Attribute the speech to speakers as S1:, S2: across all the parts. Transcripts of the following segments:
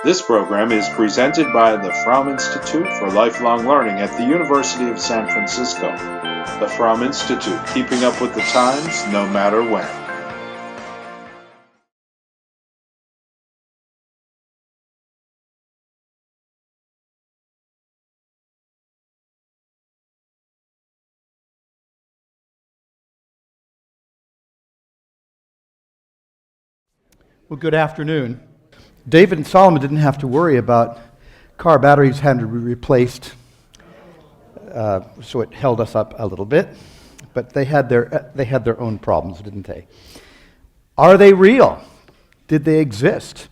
S1: This program is presented by the Fromm Institute for Lifelong Learning at the University of San Francisco. The Fromm Institute, keeping up with the times, no matter when.
S2: Well, good afternoon. David and Solomon didn't have to worry about car batteries having to be replaced, so it held us up a little bit. But they had their own problems, didn't they? Are they real? Did they exist?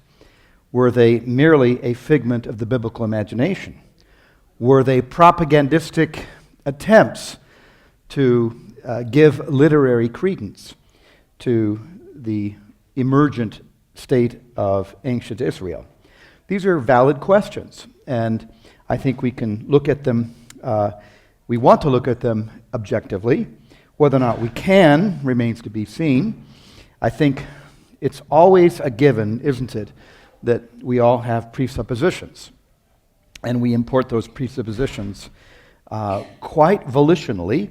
S2: Were they merely a figment of the biblical imagination? Were they propagandistic attempts to give literary credence to the emergent state of ancient Israel? These are valid questions, and I think we can look at them, we want to look at them objectively. Whether or not we can remains to be seen. I think it's always a given, isn't it, that we all have presuppositions, and we import those presuppositions quite volitionally,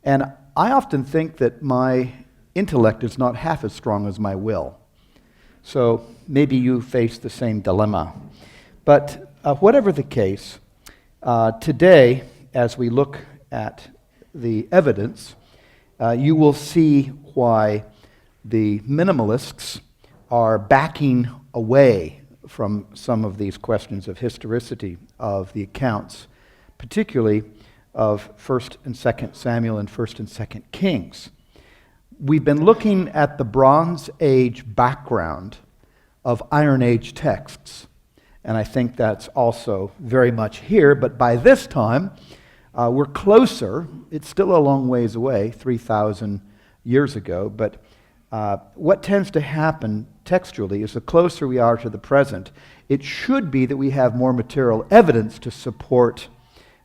S2: and I often think that my intellect is not half as strong as my will. So maybe you face the same dilemma. But whatever the case, today, as we look at the evidence, you will see why the minimalists are backing away from some of these questions of historicity of the accounts, particularly of 1st and 2nd Samuel and 1st and 2nd Kings. We've been looking at the Bronze Age background of Iron Age texts, and I think that's also very much here, but by this time, we're closer. It's still a long ways away, 3,000 years ago, but what tends to happen textually is the closer we are to the present, it should be that we have more material evidence to support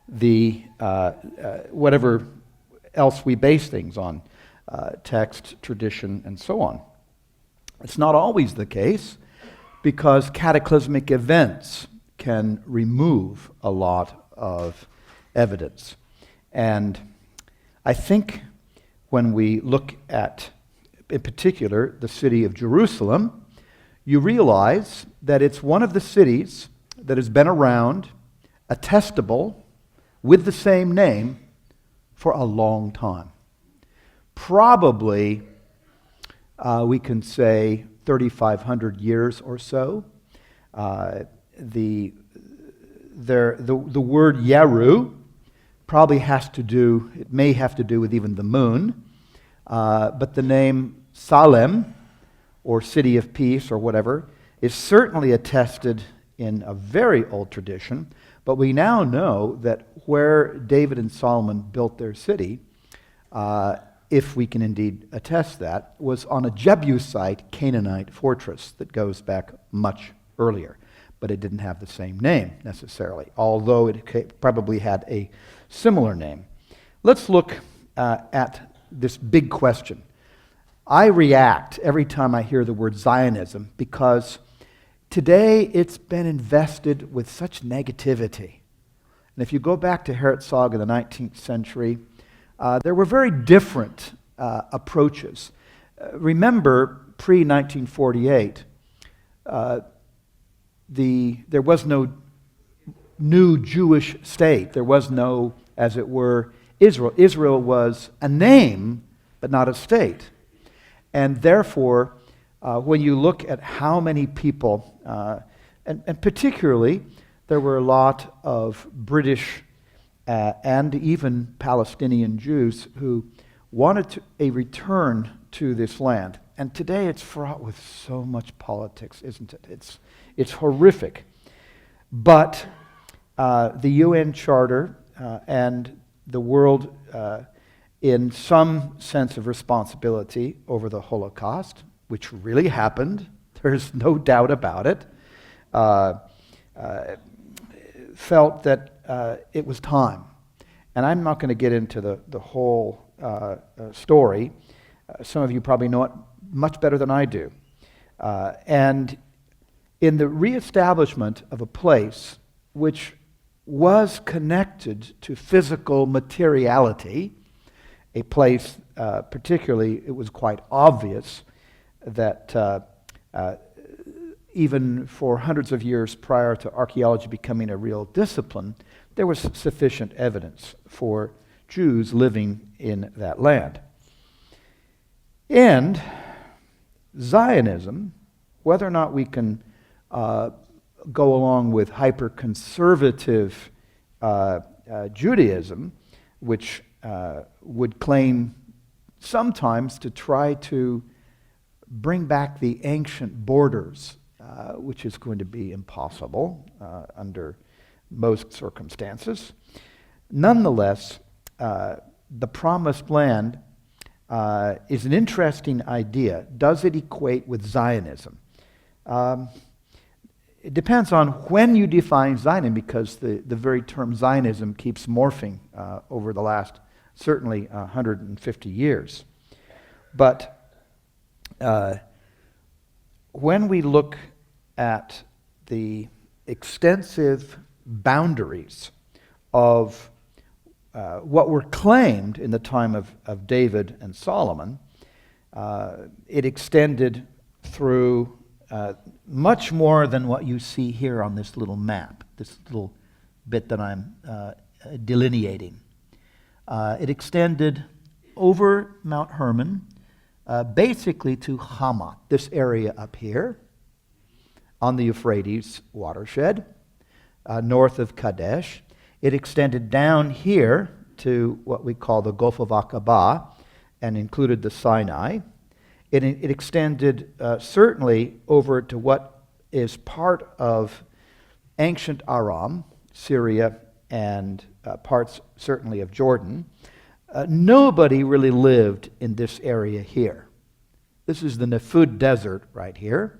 S2: the whatever else we base things on. Text, tradition, and so on. It's not always the case because cataclysmic events can remove a lot of evidence. And I think when we look at, in particular, the city of Jerusalem, you realize that it's one of the cities that has been around, attestable, with the same name for a long time. Probably, we can say 3,500 years or so. The word Yeru probably may have to do with even the moon, but the name Salem, or City of Peace, or whatever, is certainly attested in a very old tradition, but we now know that where David and Solomon built their city, if we can indeed attest that, was on a Jebusite Canaanite fortress that goes back much earlier. But it didn't have the same name necessarily, although it probably had a similar name. Let's look at this big question. I react every time I hear the word Zionism because today it's been invested with such negativity. And if you go back to Herzog in the 19th century, there were very different approaches. Remember, pre-1948, there was no new Jewish state. There was no, as it were, Israel. Israel was a name, but not a state. And therefore, when you look at how many people, and particularly, there were a lot of British and even Palestinian Jews who wanted a return to this land. And today it's fraught with so much politics, isn't it? It's horrific. But the UN Charter and the world, in some sense of responsibility over the Holocaust, which really happened, there's no doubt about it, felt that it was time. And I'm not going to get into the whole story. Some of you probably know it much better than I do. And in the reestablishment of a place which was connected to physical materiality, a place, particularly, it was quite obvious that even for hundreds of years prior to archaeology becoming a real discipline, there was sufficient evidence for Jews living in that land. And Zionism, whether or not we can go along with hyper-conservative Judaism, which would claim sometimes to try to bring back the ancient borders, which is going to be impossible under most circumstances. Nonetheless, the Promised Land is an interesting idea. Does it equate with Zionism? It depends on when you define Zionism, because the very term Zionism keeps morphing over the last, certainly, 150 years. But when we look at the extensive boundaries of what were claimed in the time of David and Solomon, it extended through much more than what you see here on this little map, this little bit that I'm delineating. It extended over Mount Hermon, basically to Hamath, this area up here, on the Euphrates watershed, north of Kadesh. It extended down here to what we call the Gulf of Aqaba and included the Sinai. It extended certainly over to what is part of ancient Aram, Syria, and parts certainly of Jordan. Nobody really lived in this area here. This is the Nephud Desert right here.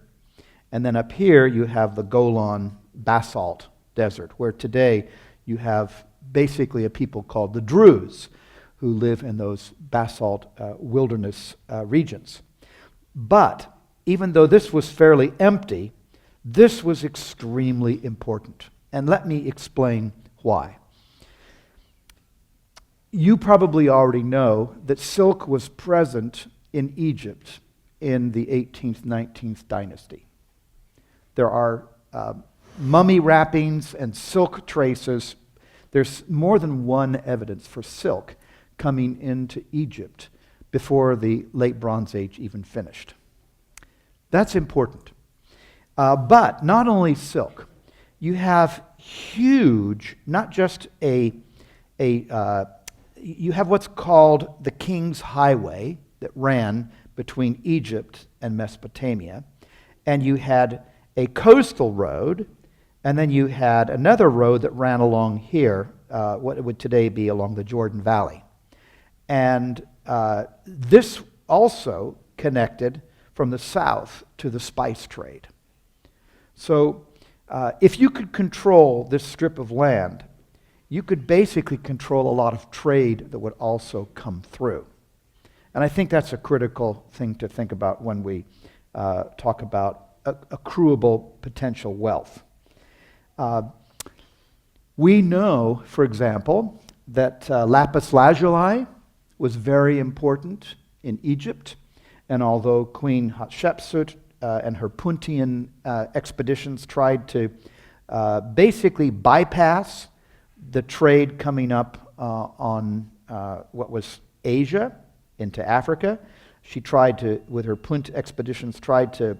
S2: And then up here you have the Golan Basalt Desert, where today you have basically a people called the Druze who live in those basalt wilderness regions. But even though this was fairly empty, this was extremely important. And let me explain why. You probably already know that silk was present in Egypt in the 18th, 19th dynasty. There are mummy wrappings and silk traces. There's more than one evidence for silk coming into Egypt before the late Bronze Age even finished. That's important. But not only silk, you have huge, not just you have what's called the King's Highway that ran between Egypt and Mesopotamia, and you had a coastal road, and then you had another road that ran along here, what would today be along the Jordan Valley. And this also connected from the south to the spice trade. So if you could control this strip of land, you could basically control a lot of trade that would also come through. And I think that's a critical thing to think about when we talk about accruable potential wealth. We know, for example, that lapis lazuli was very important in Egypt, and although Queen Hatshepsut and her Puntian expeditions tried to basically bypass the trade coming up on what was Asia into Africa, she tried to, with her Punt expeditions, tried to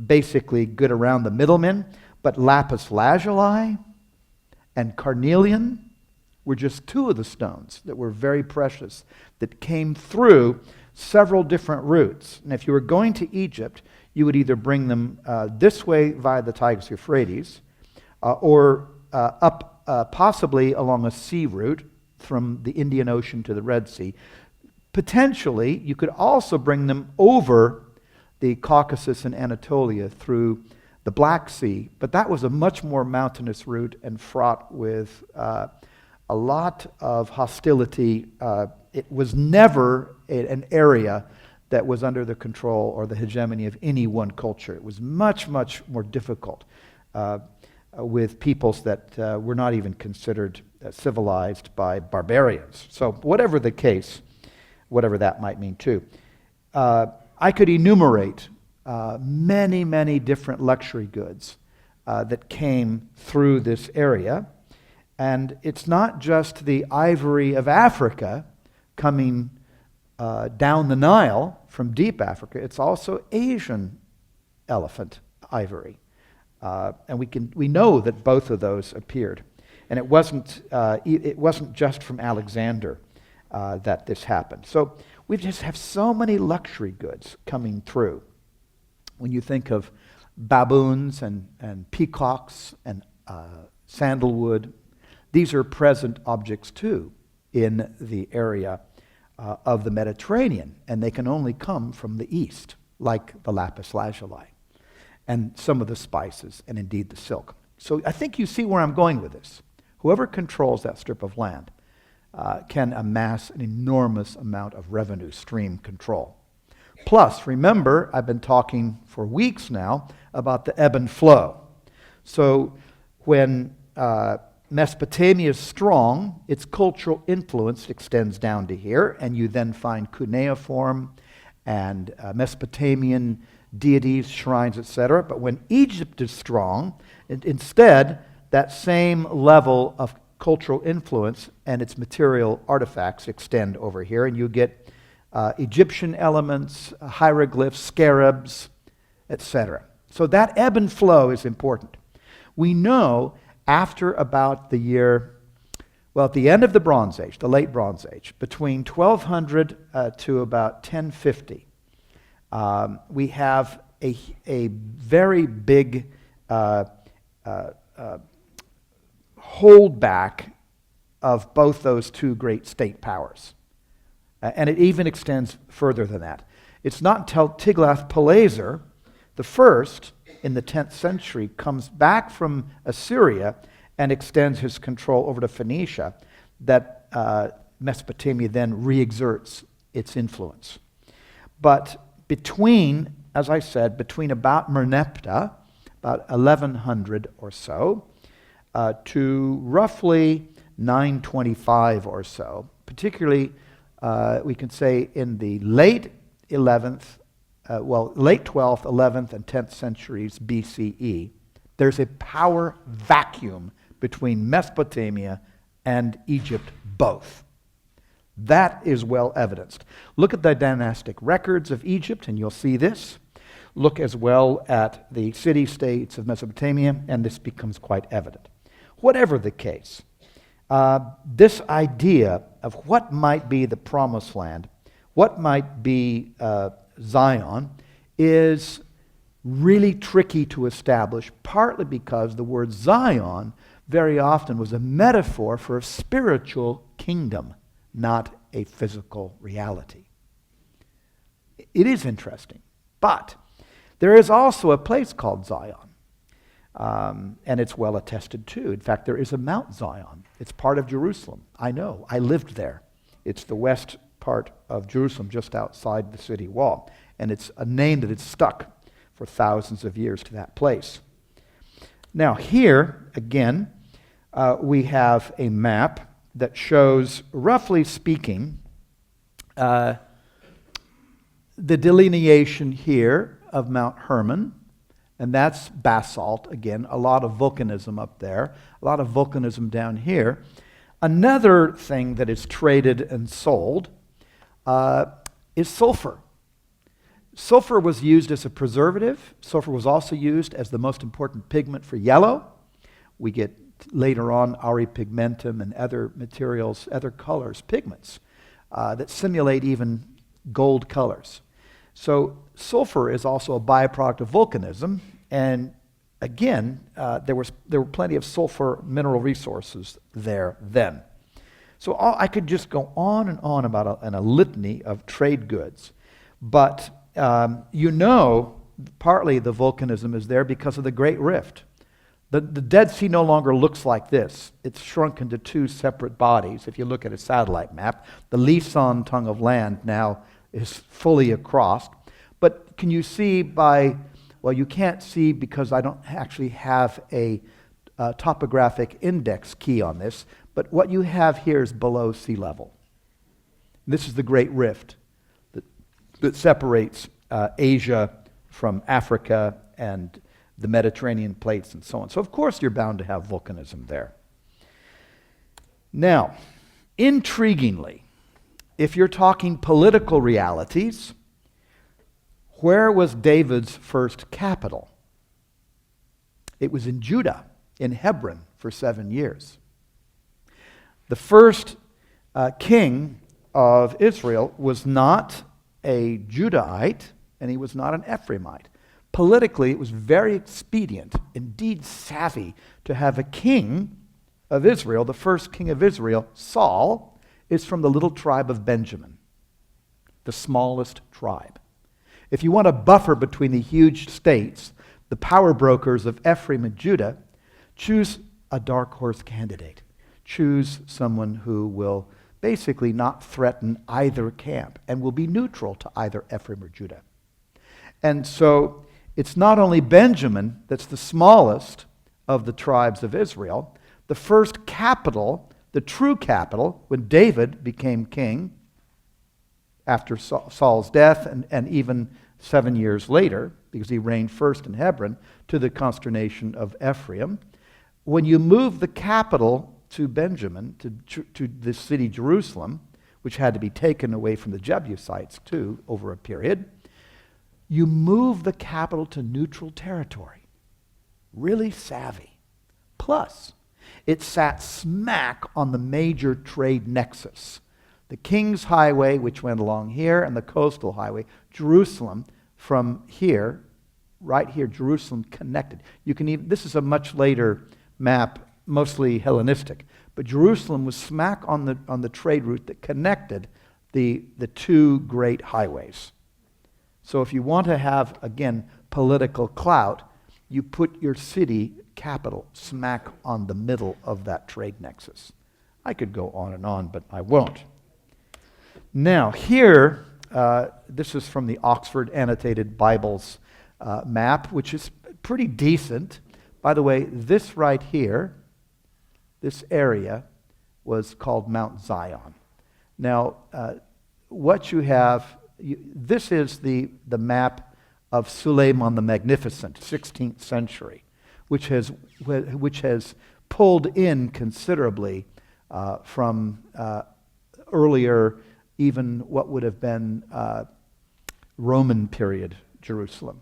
S2: basically get around the middlemen, but lapis lazuli and carnelian were just two of the stones that were very precious that came through several different routes. And if you were going to Egypt, you would either bring them this way via the Tigris Euphrates or up possibly along a sea route from the Indian Ocean to the Red Sea. Potentially, you could also bring them over the Caucasus and Anatolia through the Black Sea, but that was a much more mountainous route and fraught with a lot of hostility. It was never an area that was under the control or the hegemony of any one culture. It was much, much more difficult with peoples that were not even considered civilized by barbarians. So whatever the case, whatever that might mean too. I could enumerate many, many different luxury goods that came through this area. And it's not just the ivory of Africa coming down the Nile from deep Africa. It's also Asian elephant ivory. And we know that both of those appeared. And it wasn't just from Alexander that this happened. So we just have so many luxury goods coming through. When you think of baboons and peacocks and sandalwood, these are present objects too in the area of the Mediterranean, and they can only come from the east, like the lapis lazuli and some of the spices and indeed the silk. So I think you see where I'm going with this. Whoever controls that strip of land can amass an enormous amount of revenue stream control. Plus, remember, I've been talking for weeks now about the ebb and flow. So when Mesopotamia is strong, its cultural influence extends down to here, and you then find cuneiform and Mesopotamian deities, shrines, etc. But when Egypt is strong, instead, that same level of cultural influence and its material artifacts extend over here, and you get Egyptian elements, hieroglyphs, scarabs, etc. So that ebb and flow is important. We know after about the year, well, at the end of the Bronze Age, the late Bronze Age, between 1200 to about 1050, we have a very big holdback of both those two great state powers. And it even extends further than that. It's not until Tiglath-Pileser the first in the 10th century comes back from Assyria and extends his control over to Phoenicia that Mesopotamia then re-exerts its influence. But between, as I said, between about Merneptah, about 1100 or so, to roughly 925 or so, particularly we can say in the late 11th, late 12th, 11th, and 10th centuries BCE, there's a power vacuum between Mesopotamia and Egypt both. That is well evidenced. Look at the dynastic records of Egypt, and you'll see this. Look as well at the city-states of Mesopotamia, and this becomes quite evident. Whatever the case, this idea of what might be the Promised Land, what might be Zion, is really tricky to establish, partly because the word Zion very often was a metaphor for a spiritual kingdom, not a physical reality. It is interesting, but there is also a place called Zion. And it's well attested too. In fact, there is a Mount Zion. It's part of Jerusalem. I know. I lived there. It's the west part of Jerusalem, just outside the city wall. And it's a name that has stuck for thousands of years to that place. Now here, again, we have a map that shows, roughly speaking, the delineation here of Mount Hermon. And that's basalt, again, a lot of volcanism up there, a lot of volcanism down here. Another thing that is traded and sold is sulfur. Sulfur was used as a preservative. Sulfur was also used as the most important pigment for yellow. We get later on auripigmentum and other materials, other colors, pigments that simulate even gold colors. So sulfur is also a byproduct of volcanism, and again, there were plenty of sulfur mineral resources there then. So I could just go on and on about a litany of trade goods, but partly the volcanism is there because of the Great Rift. The Dead Sea no longer looks like this. It's shrunk into two separate bodies. If you look at a satellite map, the Lee San tongue of land now is fully across. But can you see well, you can't see because I don't actually have a topographic index key on this, but what you have here is below sea level. This is the Great Rift that separates Asia from Africa and the Mediterranean plates and so on. So of course you're bound to have volcanism there. Now, intriguingly, if you're talking political realities, where was David's first capital? It was in Judah, in Hebron, for 7 years. The first king of Israel was not a Judahite, and he was not an Ephraimite. Politically, it was very expedient, indeed savvy, to have a king of Israel. The first king of Israel, Saul, is from the little tribe of Benjamin, the smallest tribe. If you want a buffer between the huge states, the power brokers of Ephraim and Judah, choose a dark horse candidate. Choose someone who will basically not threaten either camp and will be neutral to either Ephraim or Judah. And so it's not only Benjamin that's the smallest of the tribes of Israel. The first capital, the true capital, when David became king, after Saul's death and even 7 years later, because he reigned first in Hebron, to the consternation of Ephraim. When you move the capital to Benjamin, to the city Jerusalem, which had to be taken away from the Jebusites too over a period, you move the capital to neutral territory. Really savvy. Plus, it sat smack on the major trade nexus. The King's Highway, which went along here, and the coastal highway, Jerusalem, from here, right here, Jerusalem connected. This is a much later map, mostly Hellenistic, but Jerusalem was smack on the trade route that connected the two great highways. So if you want to have, again, political clout, you put your city capital smack on the middle of that trade nexus. I could go on, but I won't. Now, here, this is from the Oxford Annotated Bibles map, which is pretty decent. By the way, this right here, this area, was called Mount Zion. Now, what you have, this is the map of Suleiman the Magnificent, 16th century, which has pulled in considerably from earlier, even what would have been Roman period Jerusalem.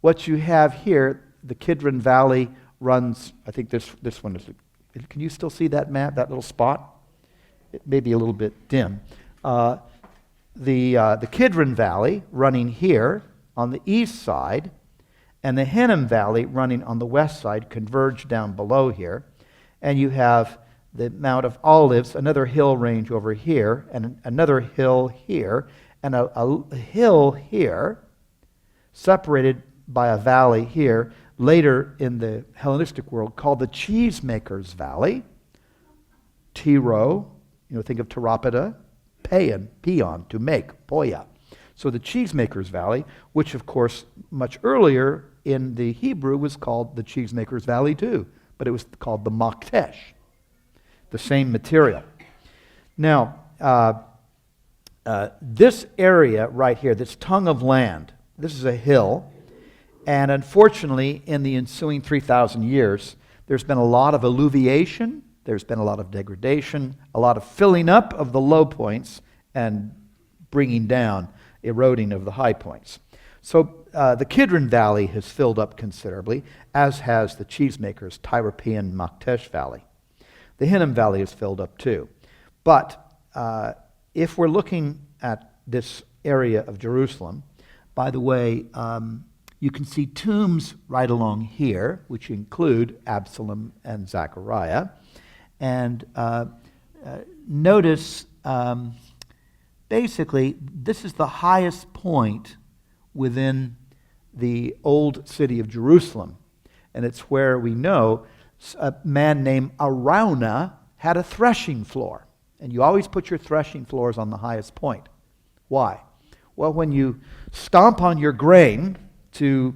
S2: What you have here, the Kidron Valley runs, I think this one is, can you still see that map, that little spot? It may be a little bit dim. The Kidron Valley running here on the east side, and the Hinnom Valley running on the west side converge down below here. And you have the Mount of Olives, another hill range over here, and another hill here, and a hill here, separated by a valley here, later in the Hellenistic world, called the Cheesemakers Valley. Tiro, think of Therapida, peon, to make, poia. So the Cheesemakers Valley, which of course much earlier in the Hebrew was called the Cheesemakers Valley too, but it was called the Maktesh, the same material. Now, this area right here, this tongue of land, this is a hill, and unfortunately in the ensuing 3,000 years, there's been a lot of alluviation, there's been a lot of degradation, a lot of filling up of the low points and bringing down, eroding of the high points. So the Kidron Valley has filled up considerably, as has the Cheesemakers, Tyropean Maktesh Valley. The Hinnom Valley is filled up too. But if we're looking at this area of Jerusalem, by the way, you can see tombs right along here, which include Absalom and Zechariah. And notice, basically, this is the highest point within the old city of Jerusalem. And it's where we know a man named Araunah had a threshing floor. And you always put your threshing floors on the highest point. Why? Well, when you stomp on your grain to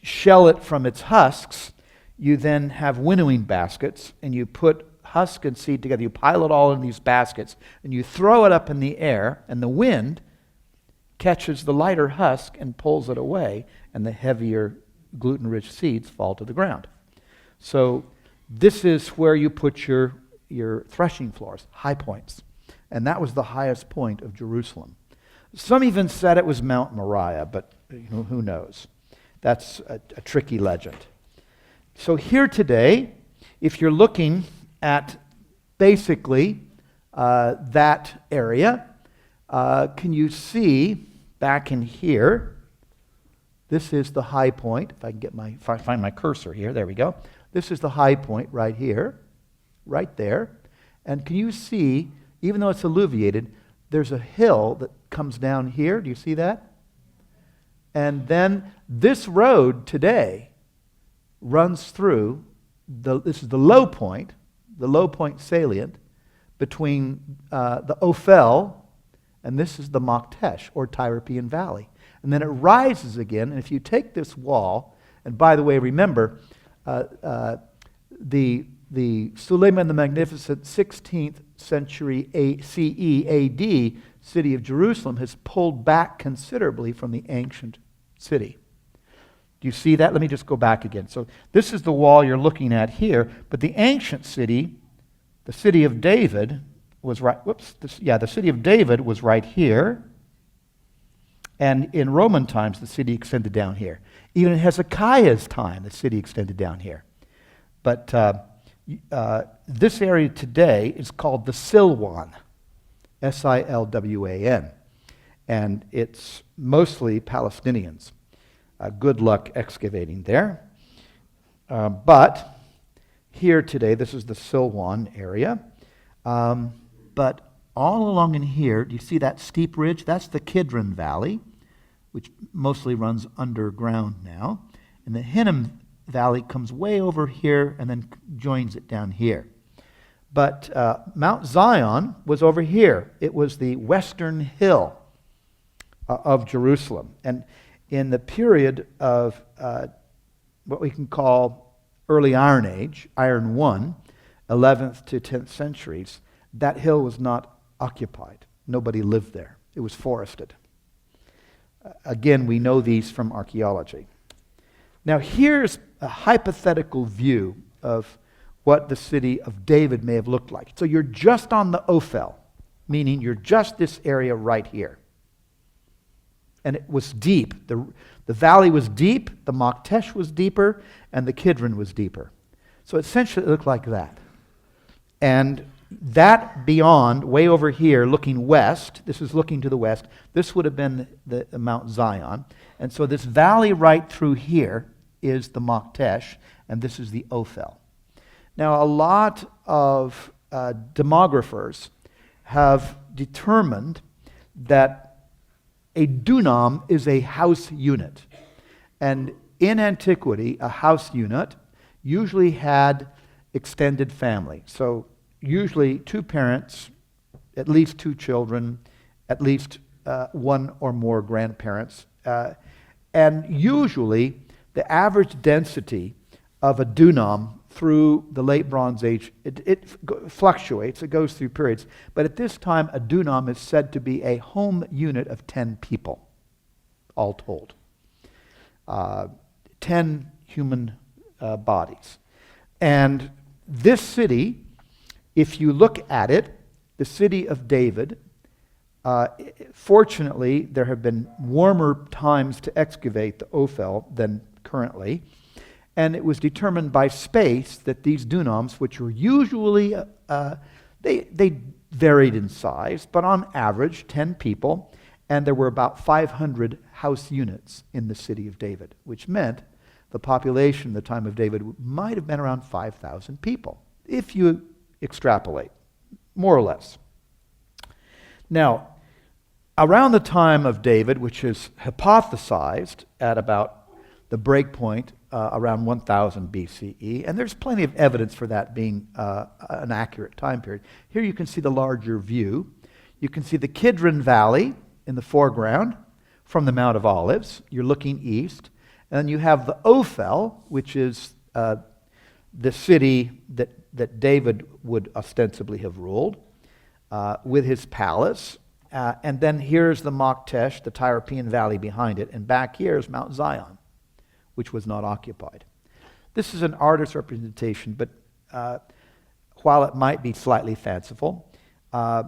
S2: shell it from its husks, you then have winnowing baskets, and you put husk and seed together. You pile it all in these baskets, and you throw it up in the air, and the wind catches the lighter husk and pulls it away, and the heavier gluten-rich seeds fall to the ground. So this is where you put your threshing floors, high points. And that was the highest point of Jerusalem. Some even said it was Mount Moriah, but who knows? That's a tricky legend. So here today, if you're looking at basically that area, can you see back in here, this is the high point. If I find my cursor here, there we go. This is the high point right here, right there. And can you see, even though it's alluviated, there's a hill that comes down here. Do you see that? And then this road today runs through, this is the low point salient between the Ophel, and this is the Maktesh, or Tyropean Valley. And then it rises again, and if you take this wall, and by the way, remember, the Suleiman the Magnificent 16th century CE AD city of Jerusalem has pulled back considerably from the ancient city. Do you see that? Let me just go back again. So this is the wall you're looking at here, but the ancient city, the city of David, was right. The city of David was right here. And in Roman times, the city extended down here. Even in Hezekiah's time, the city extended down here. But this area today is called the Silwan, Silwan, and it's mostly Palestinians. Good luck excavating there. But here today, this is the Silwan area. But all along in here, do you see that steep ridge? That's the Kidron Valley, which mostly runs underground now. And the Hinnom Valley comes way over here and then joins it down here. But Mount Zion was over here. It was the western hill of Jerusalem. And in the period of what we can call early Iron Age, Iron 1, 11th to 10th centuries, that hill was not occupied. Nobody lived there. It was forested. Again, we know these from archaeology. Now here's a hypothetical view of what the city of David may have looked like. So you're just on the Ophel, meaning you're just this area right here. And it was deep. The valley was deep, the Maktesh was deeper, and the Kidron was deeper. So essentially it looked like that. And that beyond, way over here, looking west, this is looking to the west, this would have been the Mount Zion. And so this valley right through here is the Maktesh, and this is the Ophel. Now, a lot of demographers have determined that a dunam is a house unit. And in antiquity, a house unit usually had extended family. So usually two parents, at least two children, at least one or more grandparents. And usually the average density of a dunam through the late Bronze Age, it fluctuates, it goes through periods. But at this time, a dunam is said to be a home unit of 10 people, all told. 10 human bodies. And this city, if you look at it, the city of David, fortunately, there have been warmer times to excavate the Ophel than currently. And it was determined by space that these dunams, which were usually, they varied in size, but on average, 10 people, and there were about 500 house units in the city of David, which meant the population at the time of David might have been around 5,000 people, if you extrapolate, more or less. Now, around the time of David, which is hypothesized at about the break point around 1000 BCE, and there's plenty of evidence for that being an accurate time period. Here you can see the larger view. You can see the Kidron Valley in the foreground from the Mount of Olives. You're looking east. And then you have the Ophel, which is the city that David would ostensibly have ruled, with his palace. And then here's the Maktesh, the Tyropean Valley behind it. And back here is Mount Zion, which was not occupied. This is an artist's representation, but while it might be slightly fanciful, I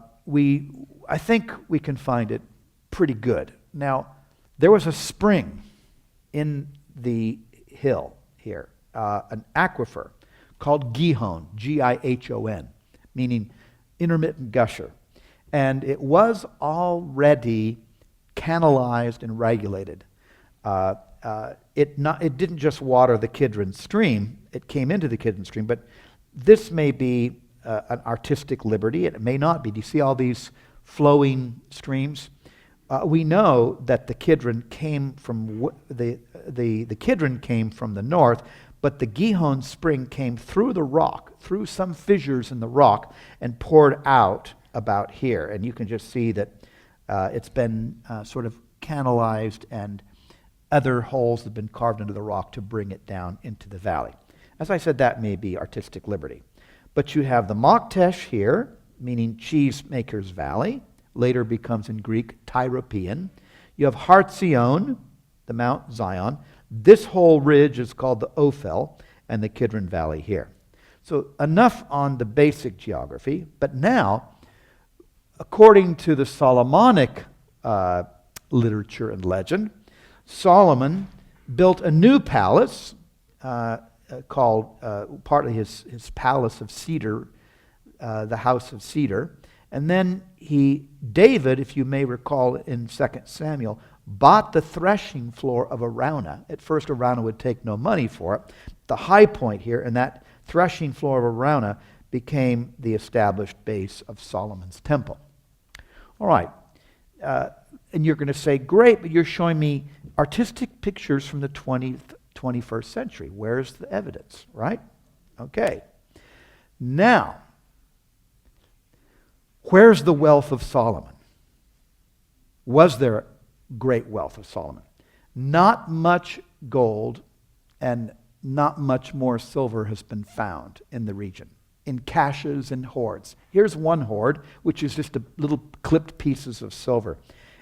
S2: think we can find it pretty good. Now, there was a spring in the hill here, an aquifer called Gihon, Gihon, meaning intermittent gusher. And it was already canalized and regulated. It didn't just water the Kidron stream, it came into the Kidron stream, but this may be an artistic liberty, it may not be. Do you see all these flowing streams? We know that the Kidron came from the Kidron came from the north, but the Gihon spring came through the rock, through some fissures in the rock, and poured out about here. And you can just see that it's been sort of canalized, and other holes have been carved into the rock to bring it down into the valley. As I said, that may be artistic liberty. But you have the Maktesh here, meaning Cheesemaker's Valley, later becomes in Greek Tyropean. You have Hartzion, the Mount Zion. This whole ridge is called the Ophel, and the Kidron Valley here. So enough on the basic geography, but now, according to the Solomonic literature and legend, Solomon built a new palace called partly his palace of cedar, the house of cedar. And then David, if you may recall in 2 Samuel, bought the threshing floor of Araunah. At first, Araunah would take no money for it. The high point here, and that threshing floor of Araunah became the established base of Solomon's temple. All right. And you're going to say, great, but you're showing me artistic pictures from the 21st century. Where's the evidence, right? Okay. Now, where's the wealth of Solomon? Was there great wealth of Solomon? Not much gold and not much more silver has been found in the region, in caches and hoards. Here's one hoard, which is just little clipped pieces of silver.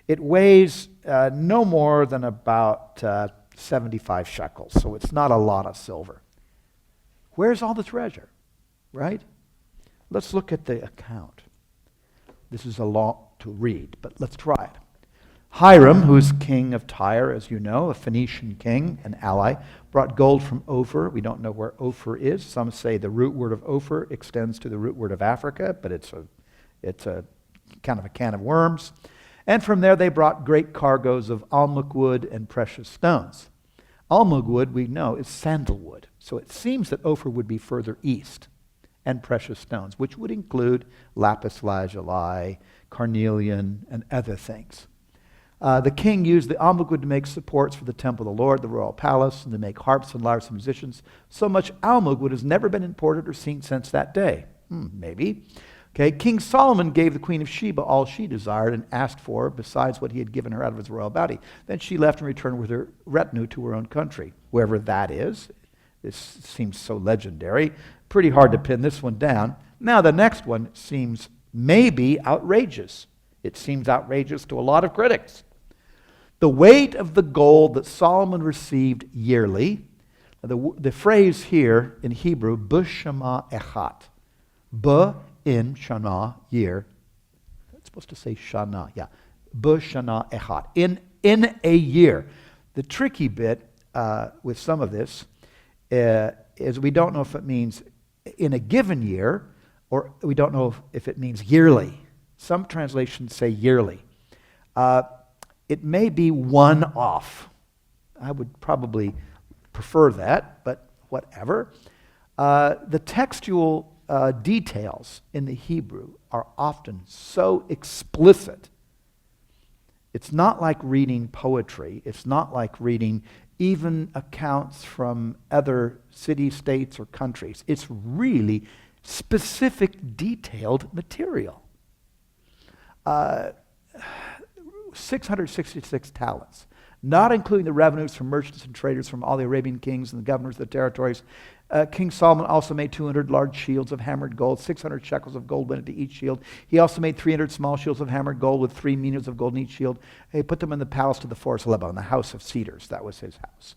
S2: It weighs no more than about 75 shekels, so it's not a lot of silver. Where's all the treasure, right? Let's look at the account. This is a lot to read, but let's try it. Hiram, who's king of Tyre, as you know, a Phoenician king, an ally, brought gold from Ophir. We don't know where Ophir is. Some say the root word of Ophir extends to the root word of Africa, but it's a kind of a can of worms. And from there they brought great cargoes of almug wood and precious stones. Almug wood, we know, is sandalwood. So it seems that Ophir would be further east. And precious stones, which would include lapis lazuli, carnelian, and other things. The king used the almug wood to make supports for the temple of the Lord, the royal palace, and to make harps and lyres for musicians. So much almug wood has never been imported or seen since that day. Maybe. Okay, King Solomon gave the queen of Sheba all she desired and asked for, besides what he had given her out of his royal bounty. Then she left and returned with her retinue to her own country, wherever that is. This seems so legendary. Pretty hard to pin this one down. Now the next one seems maybe outrageous. It seems outrageous to a lot of critics. The weight of the gold that Solomon received yearly, the phrase here in Hebrew, b'shana echat, in shana, year. It's supposed to say shana, yeah. B'shana echat, in a year. The tricky bit with some of this is we don't know if it means in a given year, or we don't know if it means yearly. Some translations say yearly. It may be one off. I would probably prefer that, but whatever. The textual details in the Hebrew are often so explicit. It's not like reading poetry. It's not like reading even accounts from other city-states or countries. It's really specific, detailed material. 666 talents, not including the revenues from merchants and traders from all the Arabian kings and the governors of the territories. King Solomon also made 200 large shields of hammered gold. 600 shekels of gold went into each shield. He also made 300 small shields of hammered gold with 3 minas of gold in each shield. He put them in the palace to the forest of Lebanon, the house of cedars. That was his house.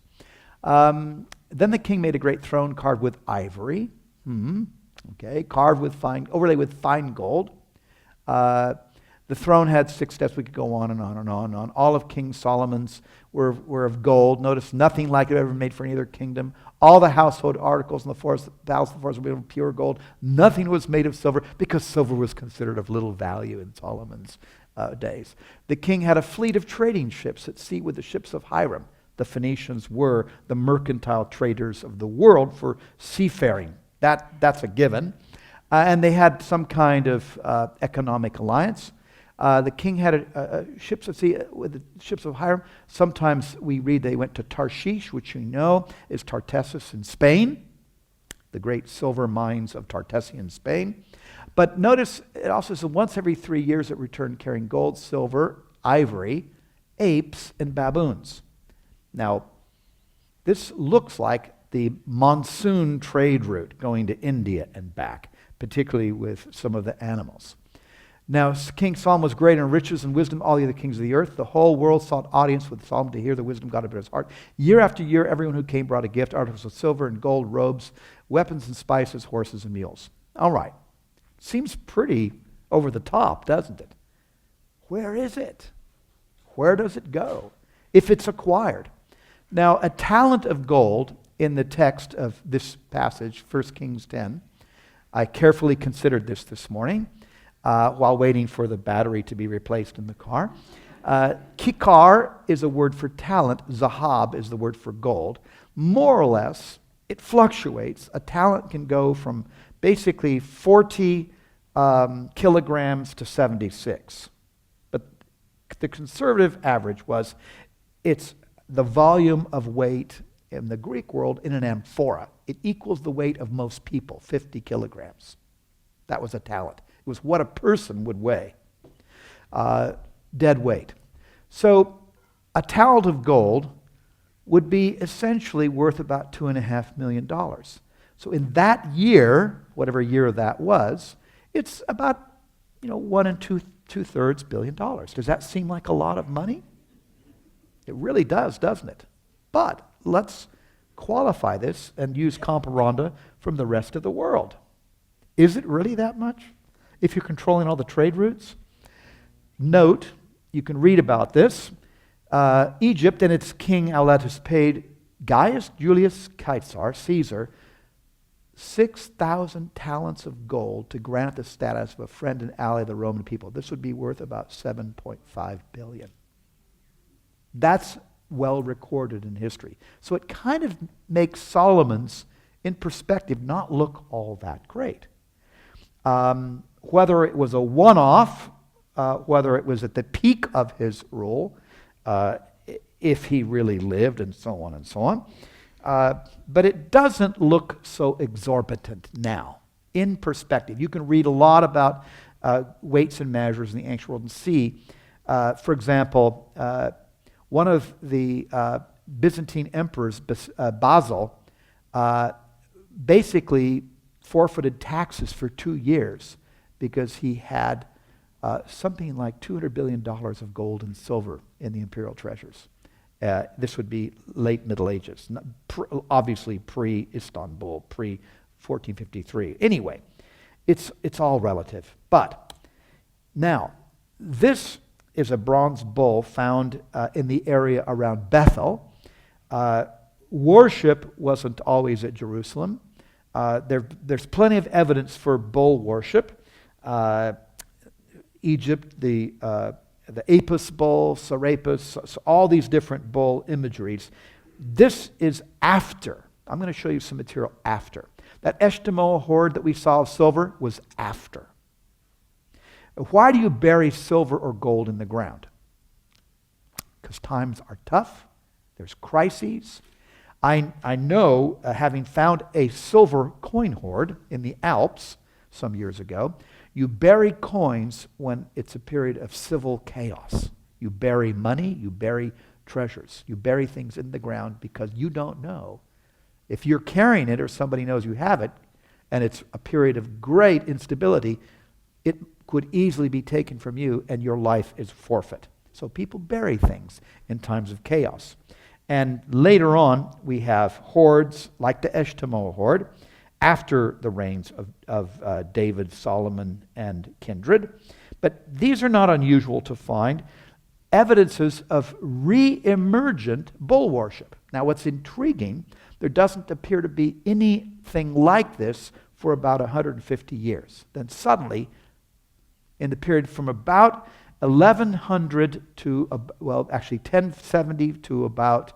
S2: Then the king made a great throne carved with ivory. Carved with overlaid with fine gold. The throne had 6 steps. We could go on and on and on and on. All of King Solomon's were of gold. Notice nothing like it ever made for any other kingdom. All the household articles in the palace of the forest were made of pure gold. Nothing was made of silver because silver was considered of little value in Solomon's days. The king had a fleet of trading ships at sea with the ships of Hiram. The Phoenicians were the mercantile traders of the world for seafaring. That's a given. And they had some kind of economic alliance. The king had ships at sea with the ships of Hiram. Sometimes we read they went to Tarshish, which you know is Tartessus in Spain, the great silver mines of Tartessus in Spain. But notice it also says once every 3 years it returned carrying gold, silver, ivory, apes, and baboons. Now, this looks like the monsoon trade route going to India and back, particularly with some of the animals. Now, King Solomon was great in riches and wisdom, all the other kings of the earth. The whole world sought audience with Solomon to hear the wisdom God had put in his heart. Year after year, everyone who came brought a gift, articles of silver and gold, robes, weapons and spices, horses and mules. All right. Seems pretty over the top, doesn't it? Where is it? Where does it go if it's acquired? Now, a talent of gold in the text of this passage, 1 Kings 10, I carefully considered this morning. While waiting for the battery to be replaced in the car. Kikar is a word for talent. Zahab is the word for gold. More or less, it fluctuates. A talent can go from basically 40 kilograms to 76. But the conservative average was it's the volume of weight in the Greek world in an amphora. It equals the weight of most people, 50 kilograms. That was a talent. It was what a person would weigh, dead weight. So a talent of gold would be essentially worth about $2.5 million. So in that year, whatever year that was, it's about 1 and 2/3 billion dollars. Does that seem like a lot of money? It really does, doesn't it? But let's qualify this and use comparanda from the rest of the world. Is it really that much? If you're controlling all the trade routes? Note, you can read about this. Egypt and its king Auletus paid Gaius Julius Caesar 6,000 talents of gold to grant the status of a friend and ally of the Roman people. This would be worth about $7.5 billion. That's well recorded in history. So it kind of makes Solomon's, in perspective, not look all that great. Whether it was a one-off, whether it was at the peak of his rule, if he really lived, and so on and so on. But it doesn't look so exorbitant now, in perspective. You can read a lot about weights and measures in the ancient world and see, for example, one of the Byzantine emperors, Basil, basically forfeited taxes for 2 years because he had something like $200 billion of gold and silver in the imperial treasures. This would be late Middle Ages, obviously pre-Istanbul, pre-1453. Anyway, it's all relative. But now, this is a bronze bull found in the area around Bethel. Worship wasn't always at Jerusalem. There's plenty of evidence for bull worship. Egypt, the Apis bull, Serapis, so all these different bull imageries. This is after. I'm going to show you some material after. That Eshtamoa hoard that we saw of silver was after. Why do you bury silver or gold in the ground? because times are tough. There's crises. I know, having found a silver coin hoard in the Alps some years ago, you bury coins when it's a period of civil chaos. You bury money, you bury treasures. You bury things in the ground because you don't know. If you're carrying it or somebody knows you have it, and it's a period of great instability, it could easily be taken from you and your life is forfeit. So people bury things in times of chaos. And later on, we have hoards like the Eshtamoa hoard after the reigns of David, Solomon, and kindred. But these are not unusual to find evidences of re-emergent bull worship. Now, what's intriguing, there doesn't appear to be anything like this for about 150 years. Then suddenly, in the period from about 1100 to, 1070 to about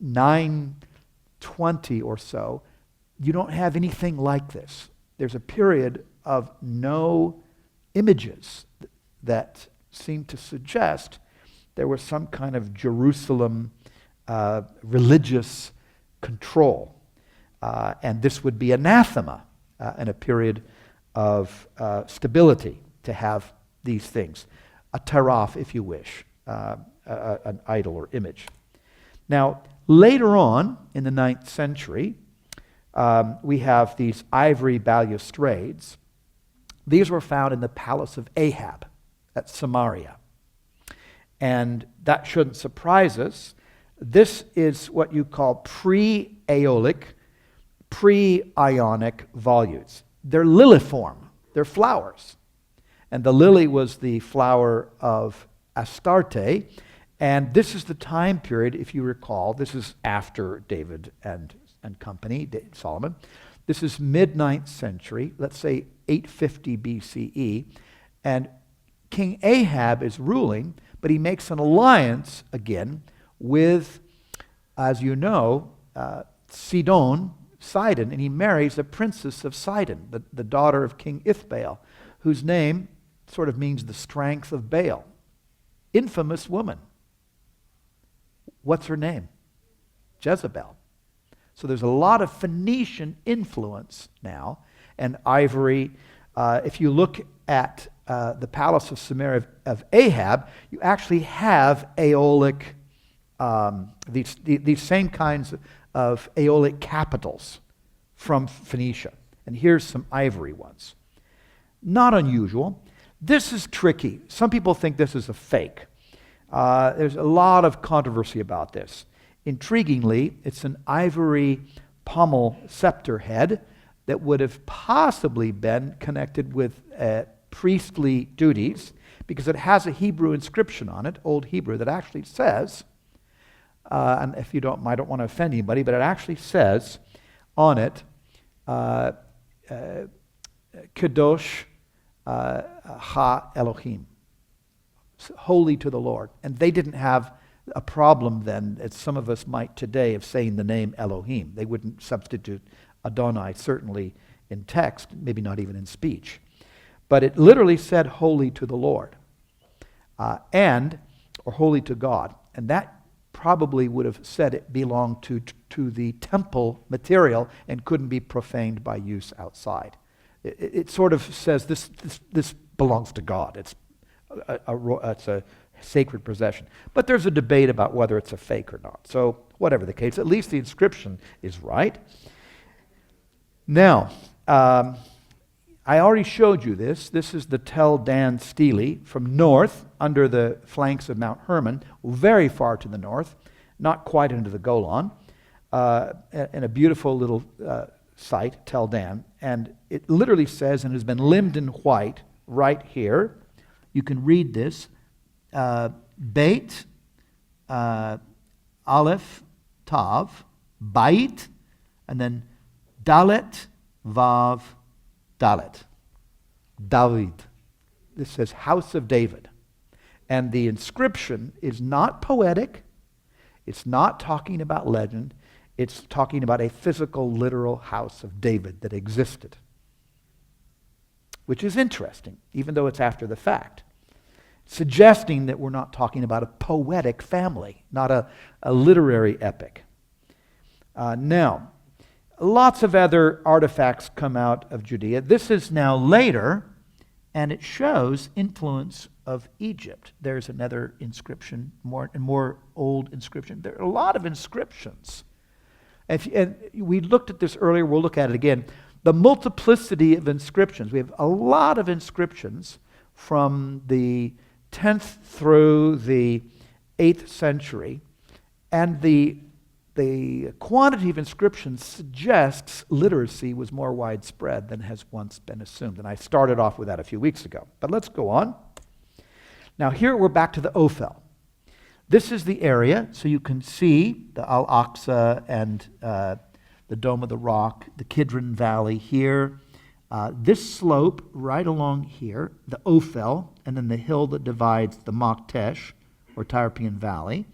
S2: 920 or so, you don't have anything like this. There's a period of no images that seem to suggest there was some kind of Jerusalem religious control. And this would be anathema in a period of stability to have these things. A taraf, if you wish, an idol or image. Now, later on in the 9th century, we have these ivory balustrades. These were found in the palace of Ahab at Samaria. And that shouldn't surprise us. This is what you call pre-Aeolic, pre-Ionic volutes. They're liliform. They're flowers. And the lily was the flower of Astarte. And this is the time period, if you recall, this is after David and company, Solomon. This is mid-9th century, let's say 850 BCE. And King Ahab is ruling, but he makes an alliance again with, as you know, Sidon, and he marries a princess of Sidon, the daughter of King Ithbaal, whose name sort of means the strength of Baal. Infamous woman. What's her name? Jezebel. So there's a lot of Phoenician influence now, and ivory. If you look at the palace of Samaria of Ahab, you actually have Aeolic, these same kinds of Aeolic capitals from Phoenicia. And here's some ivory ones. Not unusual. This is tricky. Some people think this is a fake. There's a lot of controversy about this. Intriguingly, it's an ivory pommel scepter head that would have possibly been connected with priestly duties because it has a Hebrew inscription on it, Old Hebrew, that actually says, and if you don't, I don't want to offend anybody, but it actually says on it, Kadosh Ha Elohim, holy to the Lord. And they didn't have a problem then, as some of us might today, of saying the name Elohim. They wouldn't substitute Adonai, certainly in text, maybe not even in speech. But it literally said holy to the Lord, or holy to God. And that probably would have said it belonged to the temple material and couldn't be profaned by use outside. It sort of says this belongs to God. It's a sacred possession. But there's a debate about whether it's a fake or not. So whatever the case, at least the inscription is right. Now, I already showed you this. This is the Tel Dan Stele from north, under the flanks of Mount Hermon, very far to the north, not quite into the Golan, in a beautiful little site, Tel Dan. And it literally says, and has been limned in white right here. You can read this. Beit, Aleph, Tav, Bait, and then Dalet, Vav, Dalet. David. This says House of David. And the inscription is not poetic. It's not talking about legend. It's talking about a physical, literal house of David that existed. Which is interesting, even though it's after the fact. suggesting that we're not talking about a poetic family, not a literary epic. Now, lots of other artifacts come out of Judea. This is now later, and it shows influence of Egypt. There's another inscription, more old inscription. There are a lot of inscriptions. And we looked at this earlier, we'll look at it again. The multiplicity of inscriptions. We have a lot of inscriptions from the 10th through the 8th century, and the quantity of inscriptions suggests literacy was more widespread than has once been assumed. And I started off with that a few weeks ago. But let's go on. Now here we're back to the Ophel. This is the area, so you can see the Al-Aqsa and the Dome of the Rock, the Kidron Valley here. This slope right along here, the Ophel, and then the hill that divides the Maktesh, or Tyropean Valley.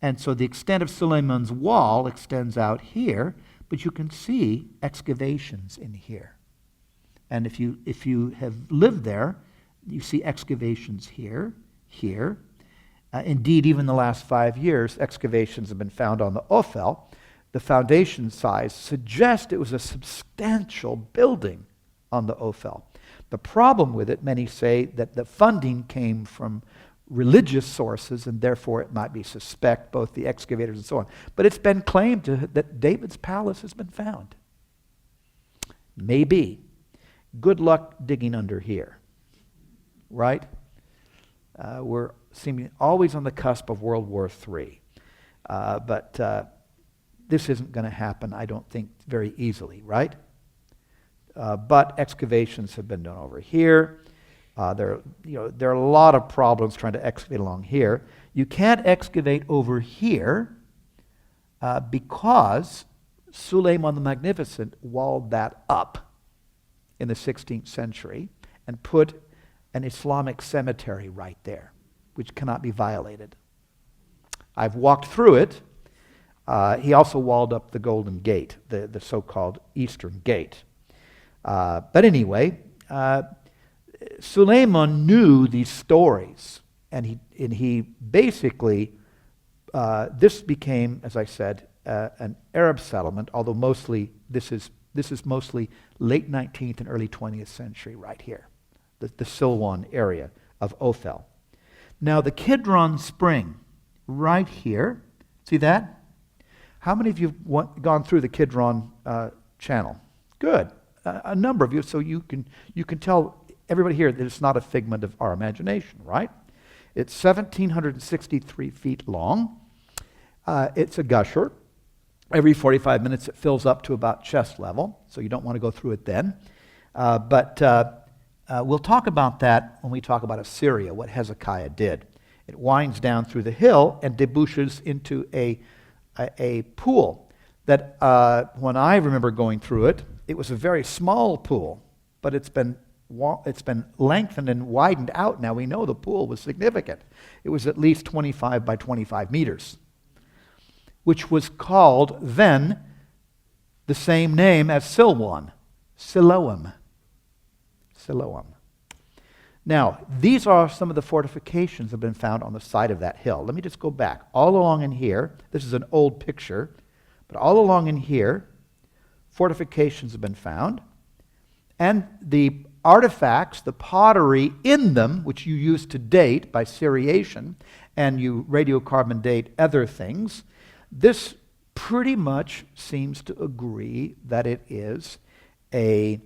S2: And so the extent of Suleiman's wall extends out here, but you can see excavations in here. And if you have lived there, you see excavations here, here. Indeed, even the last 5 years, excavations have been found on the Ophel. The foundation size suggests it was a substantial building on the Ophel. The problem with it, many say that the funding came from religious sources, and therefore it might be suspect, both the excavators and so on. But it's been claimed that David's palace has been found. Maybe. Good luck digging under here. Right? We're seeming always on the cusp of World War III. But this isn't going to happen, I don't think, very easily, right? But excavations have been done over here. There are a lot of problems trying to excavate along here. You can't excavate over here because Suleiman the Magnificent walled that up in the 16th century and put an Islamic cemetery right there, which cannot be violated. I've walked through it. He also walled up the Golden Gate, the so-called Eastern Gate. But anyway, Suleiman knew these stories, and he basically, this became, as I said, an Arab settlement, although mostly this is mostly late 19th and early 20th century right here, the Silwan area of Ophel. Now the Kidron Spring, right here, see that? How many of you have gone through the Kidron channel? Good, a number of you, so you can tell everybody here that it's not a figment of our imagination, right? It's 1,763 feet long. It's a gusher. Every 45 minutes it fills up to about chest level, so you don't want to go through it then. But we'll talk about that when we talk about Assyria, what Hezekiah did. It winds down through the hill and debouches into a pool that when I remember going through it, it was a very small pool, but it's been lengthened and widened out. Now we know the pool was significant. It was at least 25 by 25 meters, which was called then the same name as Siloam. Now, these are some of the fortifications that have been found on the side of that hill. Let me just go back. All along in here, this is an old picture, but all along in here, fortifications have been found. And the artifacts, the pottery in them, which you use to date by seriation, and you radiocarbon date other things, this pretty much seems to agree that it is a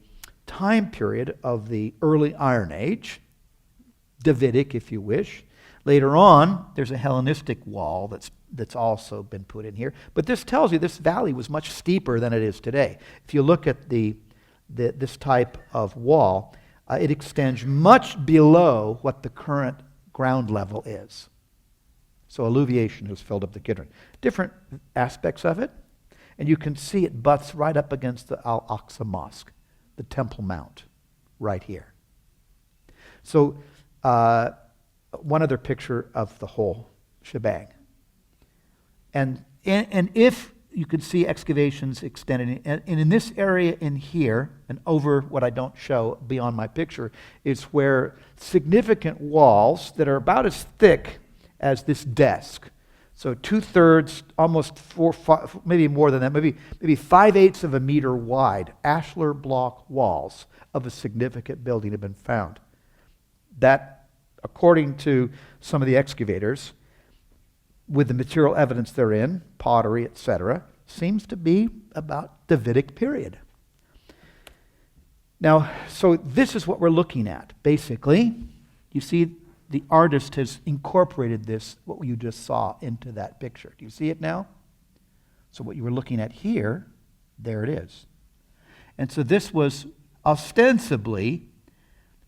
S2: time period of the early Iron Age, Davidic if you wish. Later on, there's a Hellenistic wall that's also been put in here. But this tells you this valley was much steeper than it is today. If you look at this type of wall, it extends much below what the current ground level is. So alluviation has filled up the Kidron. Different aspects of it, and you can see it butts right up against the Al-Aqsa Mosque, the Temple Mount, right here. So one other picture of the whole shebang. And if you can see excavations extending. And in this area in here, and over what I don't show beyond my picture, is where significant walls that are about as thick as this desk. So 2/3, almost 4, maybe more than that, maybe 5/8 of a meter wide, ashlar block walls of a significant building have been found. That, according to some of the excavators, with the material evidence therein, pottery, etc., seems to be about Davidic period. Now, so this is what we're looking at. Basically, you see the artist has incorporated this, what you just saw, into that picture. Do you see it now? So what you were looking at here, there it is. And so this was ostensibly,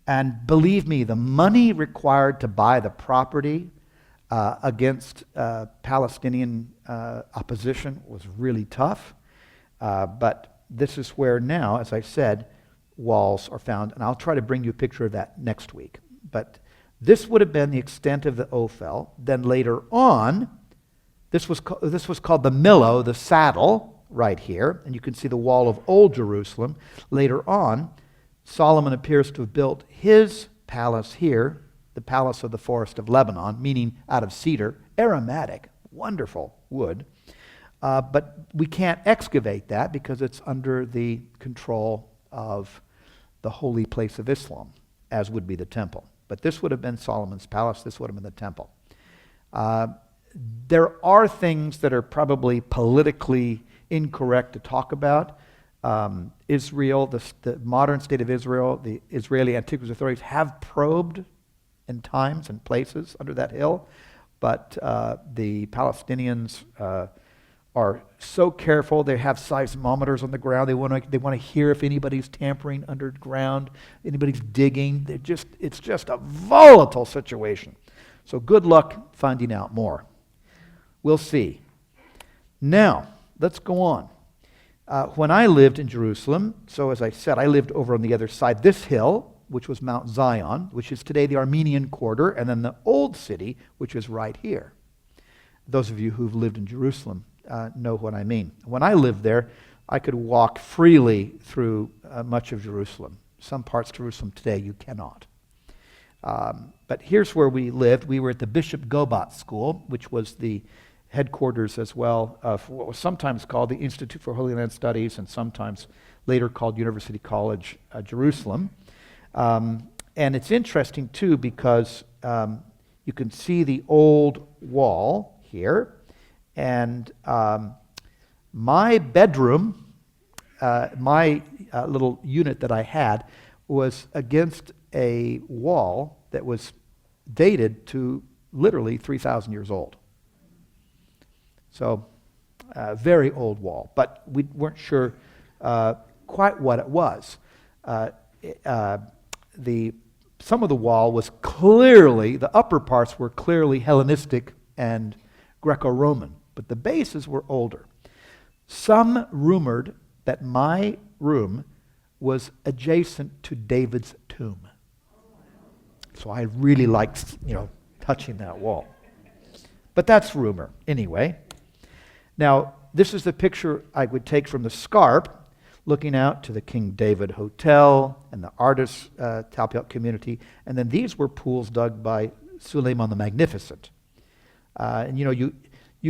S2: and believe me, the money required to buy the property against Palestinian opposition was really tough. But this is where now, as I said, walls are found. And I'll try to bring you a picture of that next week. But this would have been the extent of the Ophel. Then later on, this was called the Millo, the saddle, right here. And you can see the wall of Old Jerusalem. Later on, Solomon appears to have built his palace here, the palace of the forest of Lebanon, meaning out of cedar, aromatic, wonderful wood. But we can't excavate that because it's under the control of the holy place of Islam, as would be the temple. But this would have been Solomon's palace. This would have been the temple. There are things that are probably politically incorrect to talk about. Israel, the modern state of Israel, the Israeli antiquities authorities have probed in times and places under that hill, but the Palestinians are so careful. They have seismometers on the ground. They want to hear if anybody's tampering underground, anybody's digging. It's just a volatile situation. So good luck finding out more. We'll see. Now, let's go on. When I lived in Jerusalem, so as I said, I lived over on the other side. This hill, which was Mount Zion, which is today the Armenian quarter, and then the old city, which is right here. Those of you who've lived in Jerusalem know what I mean. When I lived there, I could walk freely through much of Jerusalem. Some parts of Jerusalem today you cannot. But here's where we lived. We were at the Bishop Gobat School, which was the headquarters as well of what was sometimes called the Institute for Holy Land Studies and sometimes later called University College Jerusalem. And it's interesting, too, because you can see the old wall here. And my bedroom, my little unit that I had, was against a wall that was dated to literally 3,000 years old. So, very old wall. But we weren't sure quite what it was. Some of the wall was clearly, the upper parts were clearly Hellenistic and Greco-Roman, but the bases were older. Some rumored that my room was adjacent to David's tomb. So I really liked, touching that wall. But that's rumor, anyway. Now, this is the picture I would take from the Scarp, looking out to the King David Hotel and the artists' Talpiot community. And then these were pools dug by Suleiman the Magnificent. And you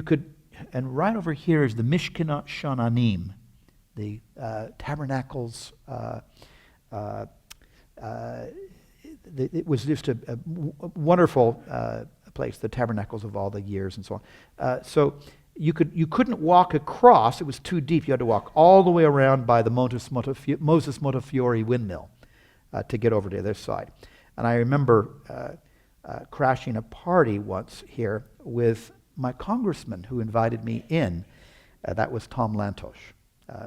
S2: could, and right over here is the Mishkanot Shananim, the tabernacles. It was just a wonderful place, the tabernacles of all the years and so on. So you couldn't walk across; it was too deep. You had to walk all the way around by the Moses Montefiore windmill to get over to the other side. And I remember crashing a party once here with my congressman who invited me in. That was Tom Lantosh,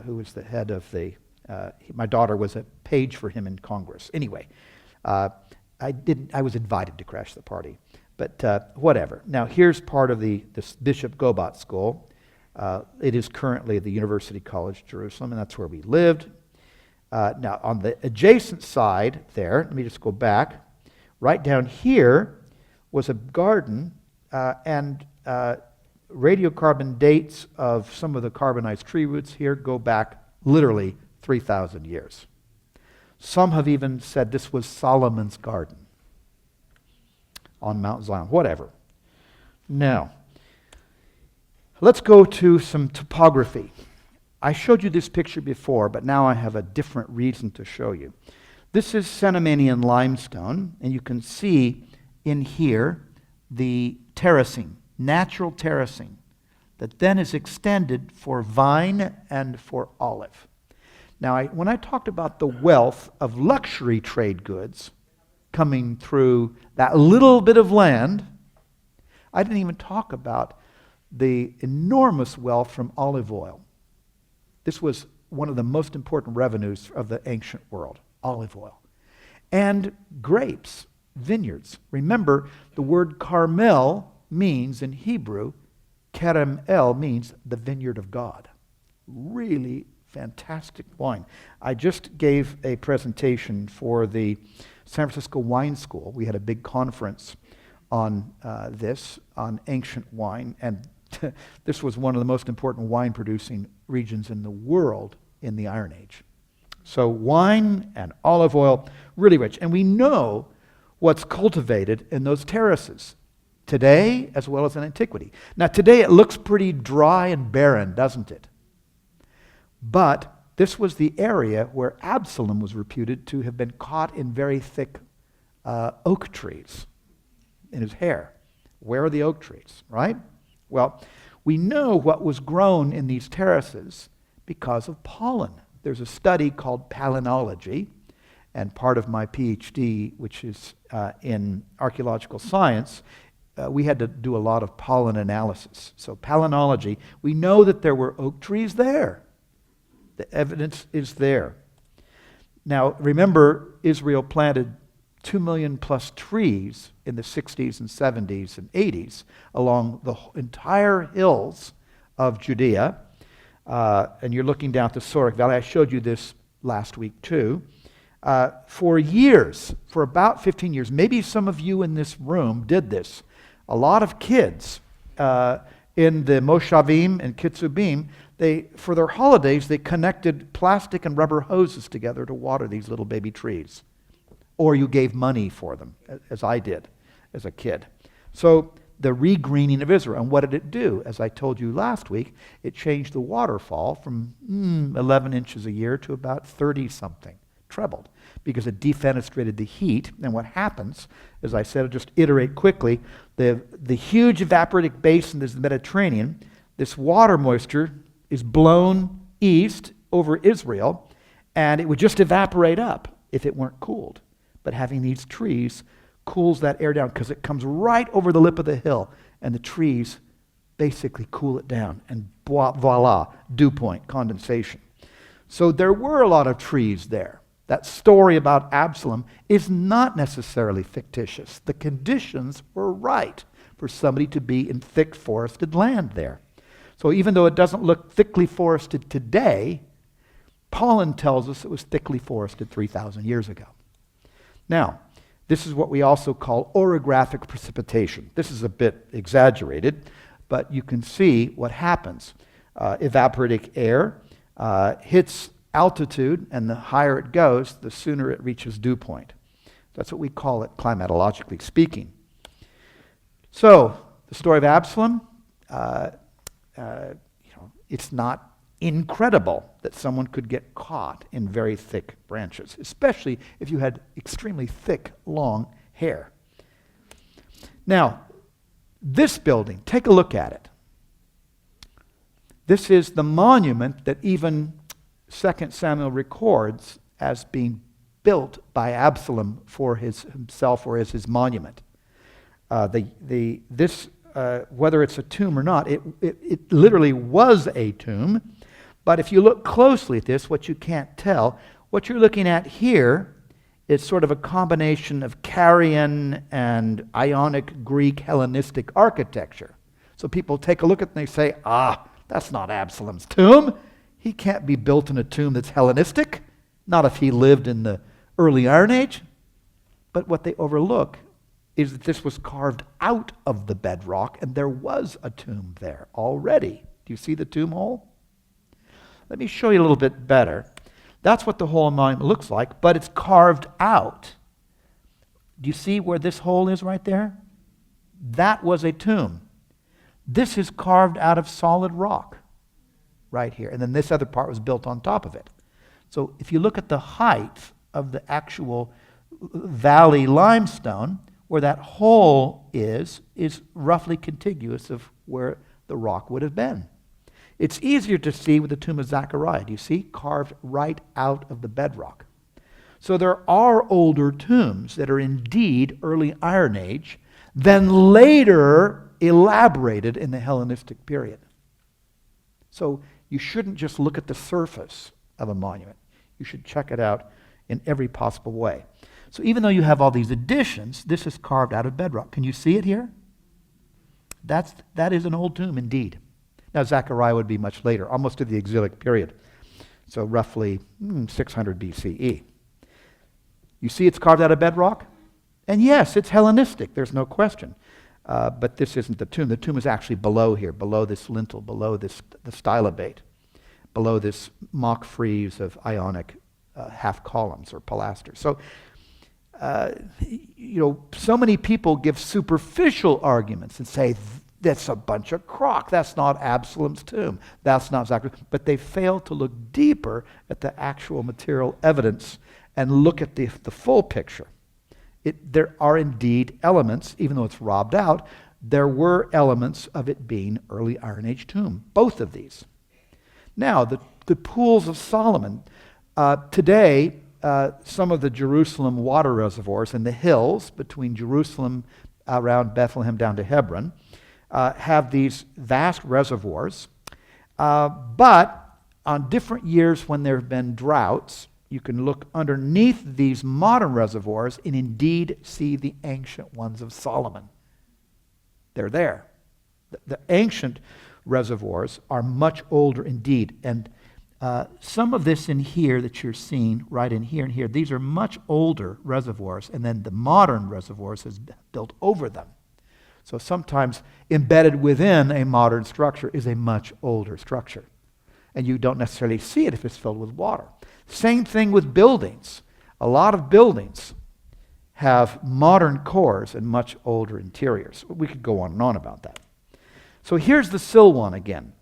S2: who was the head of the. My daughter was a page for him in Congress. Anyway, I was invited to crash the party, but whatever. Now here's part of this Bishop Gobat School. It is currently the University College Jerusalem, and that's where we lived. Now on the adjacent side there, let me just go back. Right down here was a garden, and radiocarbon dates of some of the carbonized tree roots here go back literally 3,000 years. Some have even said this was Solomon's garden on Mount Zion, whatever. Now, let's go to some topography. I showed you this picture before, but now I have a different reason to show you. This is Cenomanian limestone, and you can see in here the terracing, natural terracing, that then is extended for vine and for olive. Now, when I talked about the wealth of luxury trade goods coming through that little bit of land, I didn't even talk about the enormous wealth from olive oil. This was one of the most important revenues of the ancient world, olive oil. And grapes, vineyards. Remember, the word Carmel means in Hebrew, Kerem El means the vineyard of God. Really fantastic wine. I just gave a presentation for the San Francisco Wine School. We had a big conference on this, on ancient wine, and this was one of the most important wine-producing regions in the world in the Iron Age. So wine and olive oil, really rich. And we know what's cultivated in those terraces today as well as in antiquity. Now today it looks pretty dry and barren, doesn't it? But this was the area where Absalom was reputed to have been caught in very thick oak trees in his hair. Where are the oak trees, right? Well, we know what was grown in these terraces because of pollen. There's a study called palynology, and part of my PhD, which is in archaeological science, we had to do a lot of pollen analysis. So palynology, we know that there were oak trees there. The evidence is there. Now, remember, Israel planted 2 million plus trees in the 60s and 70s and 80s along the entire hills of Judea. And you're looking down at the Sorek Valley. I showed you this last week too. For years, for about 15 years, maybe some of you in this room did this. A lot of kids in the Moshavim and Kitzubim, for their holidays, they connected plastic and rubber hoses together to water these little baby trees. Or you gave money for them, as I did as a kid. So the regreening of Israel. And what did it do? As I told you last week, it changed the waterfall from 11 inches a year to about 30-something, trebled, because it defenestrated the heat. And what happens, as I said, I'll just iterate quickly, the huge evaporatic basin is the Mediterranean. This water moisture is blown east over Israel, and it would just evaporate up if it weren't cooled. But having these trees cools that air down because it comes right over the lip of the hill, and the trees basically cool it down, and voila, dew point, condensation. So there were a lot of trees there. That story about Absalom is not necessarily fictitious. The conditions were right for somebody to be in thick forested land there. So even though it doesn't look thickly forested today, pollen tells us it was thickly forested 3,000 years ago. Now, this is what we also call orographic precipitation. This is a bit exaggerated, but you can see what happens. Evaporatic air hits altitude, and the higher it goes, the sooner it reaches dew point. That's what we call it climatologically speaking. So, the story of Absalom, it's not incredible that someone could get caught in very thick branches, especially if you had extremely thick, long hair. Now, this building, take a look at it. This is the monument that even 2 Samuel records as being built by Absalom for himself or as his monument. Whether it's a tomb or not, it literally was a tomb. But if you look closely at this, what you can't tell, what you're looking at here is sort of a combination of Carian and Ionic Greek Hellenistic architecture. So people take a look at it and they say, that's not Absalom's tomb. He can't be built in a tomb that's Hellenistic, not if he lived in the early Iron Age. But what they overlook is that this was carved out of the bedrock, and there was a tomb there already. Do you see the tomb hole? Let me show you a little bit better. That's what the hole in the monument looks like, but it's carved out. Do you see where this hole is right there? That was a tomb. This is carved out of solid rock right here, and then this other part was built on top of it. So if you look at the height of the actual valley limestone, where that hole is roughly contiguous of where the rock would have been. It's easier to see with the tomb of Zechariah. Do you see? Carved right out of the bedrock. So there are older tombs that are indeed early Iron Age, then later elaborated in the Hellenistic period. So you shouldn't just look at the surface of a monument. You should check it out in every possible way. So even though you have all these additions, this is carved out of bedrock. Can you see it here? That is an old tomb indeed. Now Zechariah would be much later, almost to the exilic period. So roughly 600 BCE. You see it's carved out of bedrock? And yes, it's Hellenistic, there's no question. But this isn't the tomb. The tomb is actually below here, below this lintel, below the stylobate, below this mock frieze of Ionic half columns or pilasters. So, so many people give superficial arguments and say, that's a bunch of crock. That's not Absalom's tomb. That's not Zacharias. But they fail to look deeper at the actual material evidence and look at the full picture. There are indeed elements, even though it's robbed out, there were elements of it being early Iron Age tomb, both of these. Now, the pools of Solomon. Today, some of the Jerusalem water reservoirs in the hills between Jerusalem around Bethlehem down to Hebron have these vast reservoirs. But on different years when there have been droughts, you can look underneath these modern reservoirs and indeed see the ancient ones of Solomon. They're there. The ancient reservoirs are much older indeed. And some of this in here that you're seeing, right in here and here, these are much older reservoirs, and then the modern reservoirs is built over them. So sometimes embedded within a modern structure is a much older structure. And you don't necessarily see it if it's filled with water. Same thing with buildings. A lot of buildings have modern cores and much older interiors. We could go on and on about that. So here's the Silwan again.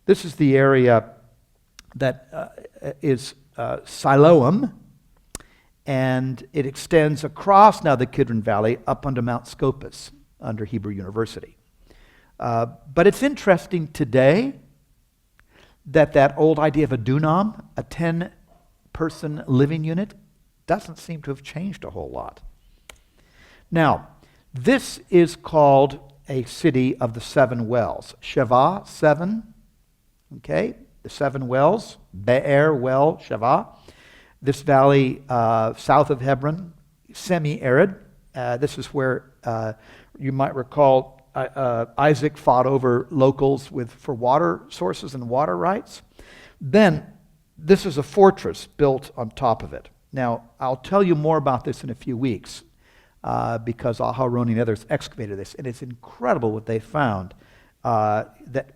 S2: This is the area that is Siloam, and it extends across now the Kidron Valley up onto Mount Scopus under Hebrew University. But it's interesting today that old idea of a dunam, a 10-person living unit, doesn't seem to have changed a whole lot. Now, this is called a city of the seven wells. Sheva, 7, okay? The 7 wells, Be'er, well, Sheva. This valley south of Hebron, semi-arid. This is where you might recall Isaac fought over locals for water sources and water rights. Then this is a fortress built on top of it. Now, I'll tell you more about this in a few weeks because Aharoni and others excavated this, and it's incredible what they found that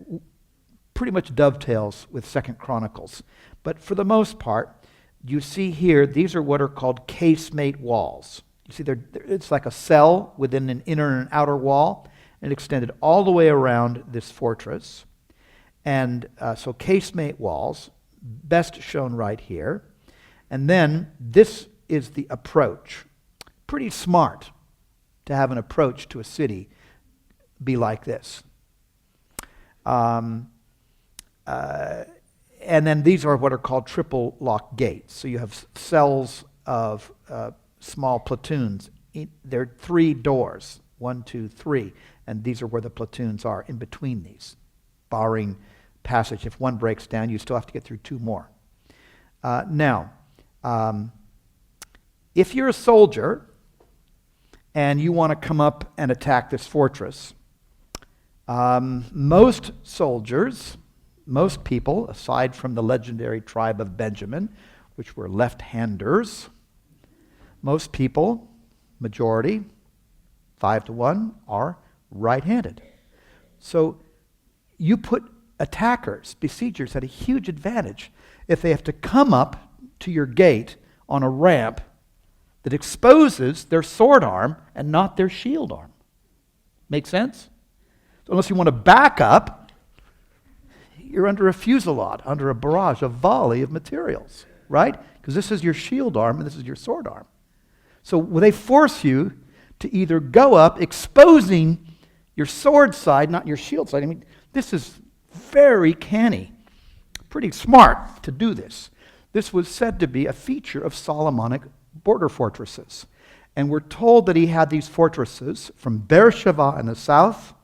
S2: pretty much dovetails with 2 Chronicles. But for the most part, you see here, these are what are called casemate walls. You see, it's like a cell within an inner and an outer wall, and it extended all the way around this fortress. And so casemate walls, best shown right here. And then this is the approach. Pretty smart to have an approach to a city be like this. And then these are what are called triple lock gates. So you have cells of small platoons. There are 3 doors, 1, 2, 3, and these are where the platoons are in between these, barring passage. If one breaks down, you still have to get through 2 more. Now, if you're a soldier and you want to come up and attack this fortress, most soldiers, most people, aside from the legendary tribe of Benjamin, which were left-handers, most people, majority, 5-1, are right-handed. So you put attackers, besiegers, at a huge advantage if they have to come up to your gate on a ramp that exposes their sword arm and not their shield arm. Make sense? So unless you want to back up, you're under a fusillade, under a barrage, a volley of materials, right? Because this is your shield arm and this is your sword arm. So they force you to either go up, exposing your sword side, not your shield side. I mean, this is very canny. Pretty smart to do this. This was said to be a feature of Solomonic border fortresses. And we're told that he had these fortresses from Beersheba in the south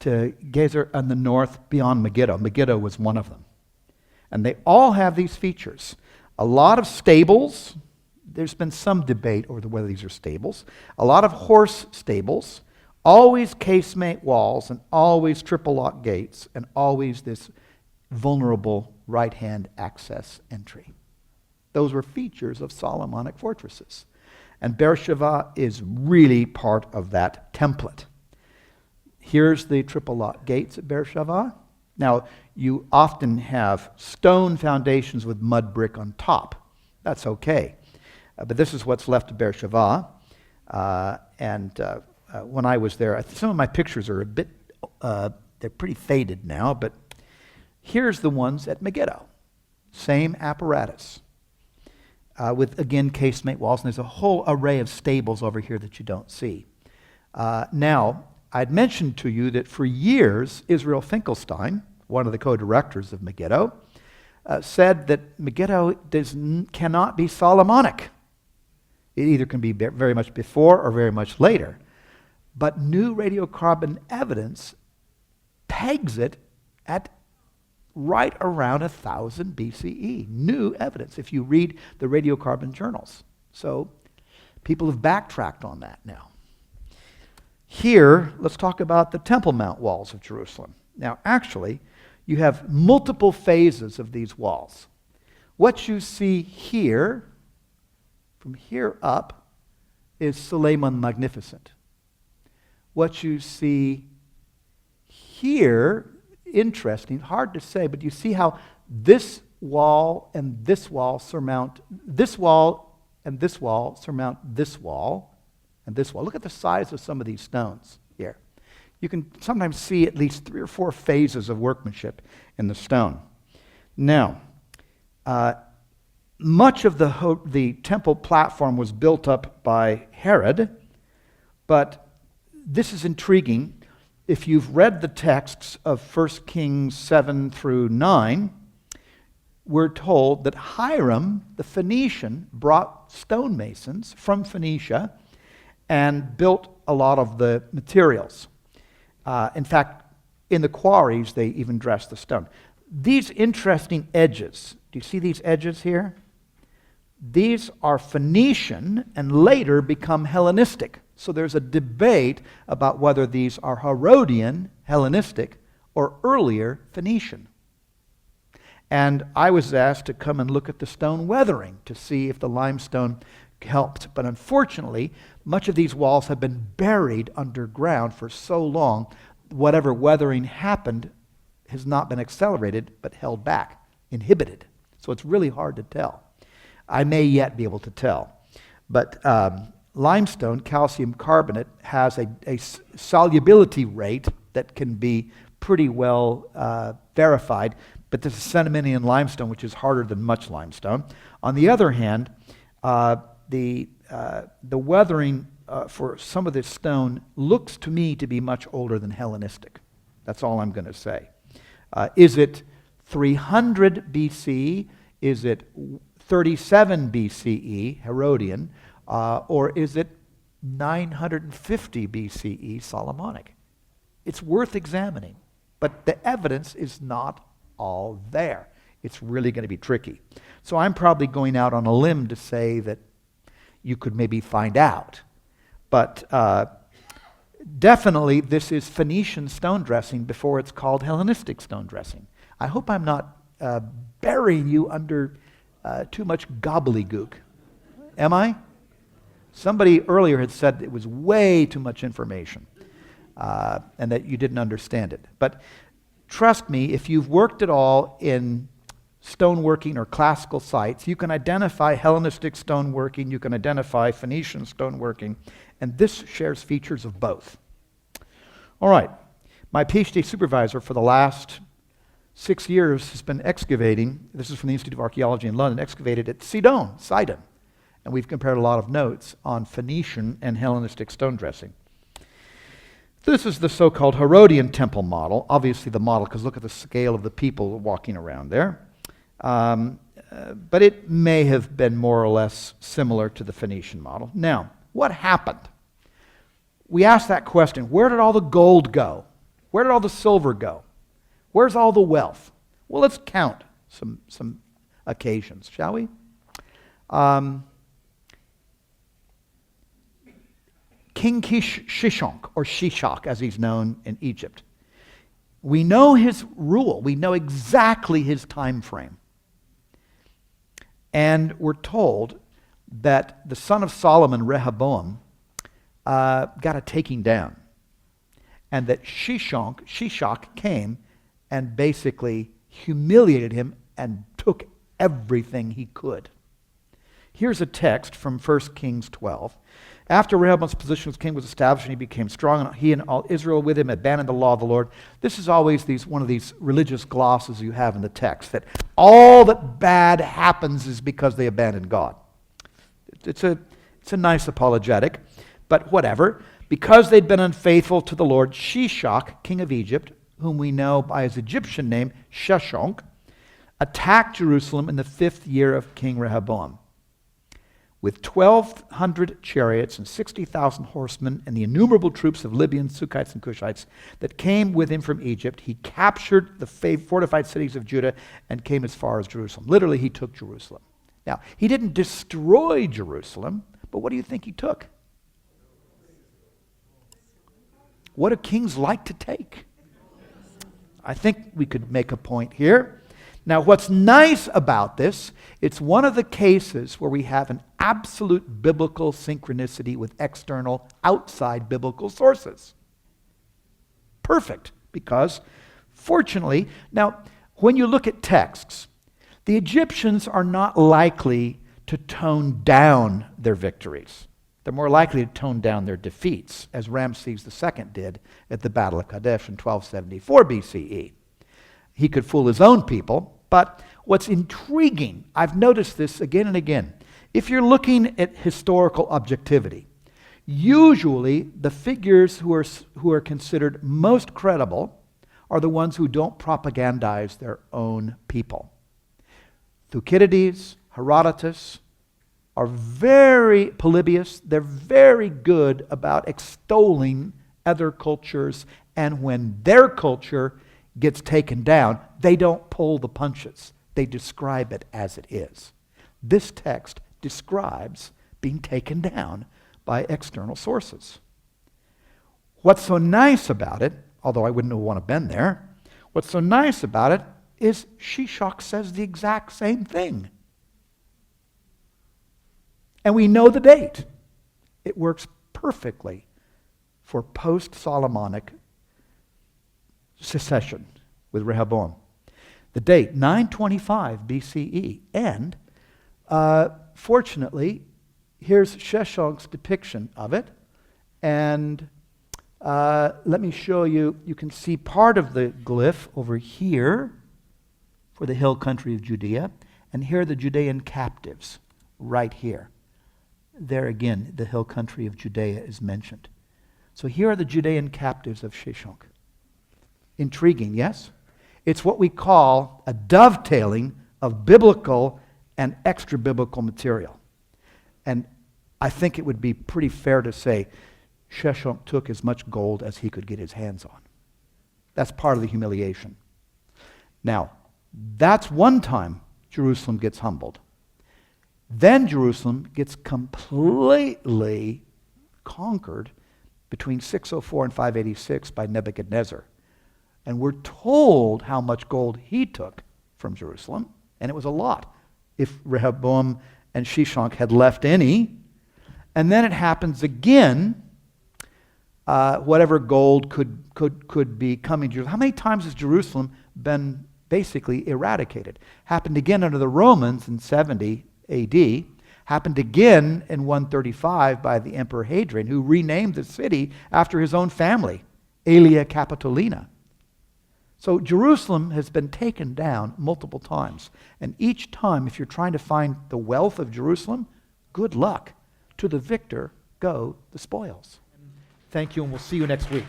S2: to Gezer in the north beyond Megiddo. Megiddo was one of them. And they all have these features. A lot of stables. There's been some debate over whether these are stables. A lot of horse stables. Always casemate walls and always triple lock gates and always this vulnerable right-hand access entry. Those were features of Solomonic fortresses. And Beersheba is really part of that template. Here's the triple lock gates at Beersheba. Now, you often have stone foundations with mud brick on top. That's okay. But this is what's left of Beersheba. When I was there, some of my pictures are a bit, they're pretty faded now, but here's the ones at Megiddo. Same apparatus. With, again, casemate walls, and there's a whole array of stables over here that you don't see. Now, I'd mentioned to you that for years, Israel Finkelstein, one of the co-directors of Megiddo, said that Megiddo cannot be Solomonic. It either can be very much before or very much later. But new radiocarbon evidence pegs it at right around 1000 BCE. New evidence, if you read the radiocarbon journals. So people have backtracked on that now. Here, let's talk about the Temple Mount walls of Jerusalem. Now, actually, you have multiple phases of these walls. What you see here, from here up, is Suleiman Magnificent. What you see here, interesting, hard to say, but you see how this wall and this wall surmount this wall and this wall surmount this wall and this wall. Look at the size of some of these stones here. You can sometimes see at least 3 or 4 phases of workmanship in the stone. Now, much of the temple platform was built up by Herod, but this is intriguing. If you've read the texts of 1 Kings 7 through 9, we're told that Hiram, the Phoenician, brought stonemasons from Phoenicia and built a lot of the materials. In fact, in the quarries, they even dressed the stone. These interesting edges, do you see these edges here? These are Phoenician and later become Hellenistic. So there's a debate about whether these are Herodian, Hellenistic, or earlier Phoenician. And I was asked to come and look at the stone weathering to see if the limestone helped. But unfortunately, much of these walls have been buried underground for so long, whatever weathering happened has not been accelerated, but held back, inhibited. So it's really hard to tell. I may yet be able to tell. But limestone, calcium carbonate, has a solubility rate that can be pretty well verified, but this is Centimetrian limestone, which is harder than much limestone. On the other hand, the weathering for some of this stone looks to me to be much older than Hellenistic. That's all I'm going to say. Is it 300 BC? Is it 37 BCE, Herodian? Or is it 950 BCE, Solomonic? It's worth examining, but the evidence is not all there. It's really going to be tricky. So I'm probably going out on a limb to say that you could maybe find out. But definitely this is Phoenician stone dressing before it's called Hellenistic stone dressing. I hope I'm not burying you under too much gobbledygook. Am I? Somebody earlier had said it was way too much information and that you didn't understand it. But trust me, if you've worked at all in stoneworking or classical sites, you can identify Hellenistic stoneworking, you can identify Phoenician stoneworking, and this shares features of both. All right, my PhD supervisor for the last 6 years has been excavating, this is from the Institute of Archaeology in London, excavated at Sidon, and we've compared a lot of notes on Phoenician and Hellenistic stone dressing. This is the so-called Herodian temple model, obviously the model, because look at the scale of the people walking around there. But it may have been more or less similar to the Phoenician model. Now, what happened? We asked that question, where did all the gold go? Where did all the silver go? Where's all the wealth? Well, let's count some occasions, shall we? King Shishonk, or Shishak as he's known in Egypt. We know his rule. We know exactly his time frame. And we're told that the son of Solomon, Rehoboam, got a taking down. And that Shishak came and basically humiliated him and took everything he could. Here's a text from 1 Kings 12. After Rehoboam's position as king was established and he became strong, and he and all Israel with him abandoned the law of the Lord. This is always one of these religious glosses you have in the text, that all that bad happens is because they abandoned God. It's a nice apologetic, but whatever. Because they'd been unfaithful to the Lord, Shishak, king of Egypt, whom we know by his Egyptian name, Sheshonk, attacked Jerusalem in the 5th year of King Rehoboam. With 1,200 chariots and 60,000 horsemen and the innumerable troops of Libyans, Sukkites, and Cushites that came with him from Egypt, he captured the fortified cities of Judah and came as far as Jerusalem. Literally, he took Jerusalem. Now, he didn't destroy Jerusalem, but what do you think he took? What do kings like to take? I think we could make a point here. Now, what's nice about this, it's one of the cases where we have an absolute biblical synchronicity with external, outside biblical sources. Perfect, because fortunately, now, when you look at texts, the Egyptians are not likely to tone down their victories. They're more likely to tone down their defeats, as Ramses II did at the Battle of Kadesh in 1274 BCE. He could fool his own people, but what's intriguing, I've noticed this again and again, if you're looking at historical objectivity, usually the figures who are considered most credible are the ones who don't propagandize their own people. Thucydides, Herodotus are very Polybius, they're very good about extolling other cultures, and when their culture gets taken down, they don't pull the punches. They describe it as it is. This text describes being taken down by external sources. What's so nice about it, although I wouldn't have want to been there, what's so nice about it is Shishak says the exact same thing. And we know the date. It works perfectly for post-Solomonic secession with Rehoboam. The date, 925 BCE. And fortunately, here's Sheshonk's depiction of it. And let me show you, you can see part of the glyph over here for the hill country of Judea. And here are the Judean captives right here. There again, the hill country of Judea is mentioned. So here are the Judean captives of Sheshonk. Intriguing, yes? It's what we call a dovetailing of biblical and extra-biblical material. And I think it would be pretty fair to say Sheshonk took as much gold as he could get his hands on. That's part of the humiliation. Now, that's one time Jerusalem gets humbled. Then Jerusalem gets completely conquered between 604 and 586 by Nebuchadnezzar. And we're told how much gold he took from Jerusalem, and it was a lot. If Rehoboam and Shishonk had left any, And then it happens again, whatever gold could be coming to Jerusalem. How many times has Jerusalem been basically eradicated? Happened again under the Romans in 70 AD. Happened again in 135 by the Emperor Hadrian, who renamed the city after his own family, Aelia Capitolina. So Jerusalem has been taken down multiple times. And each time, if you're trying to find the wealth of Jerusalem, good luck. To the victor go the spoils. Thank you, and we'll see you next week.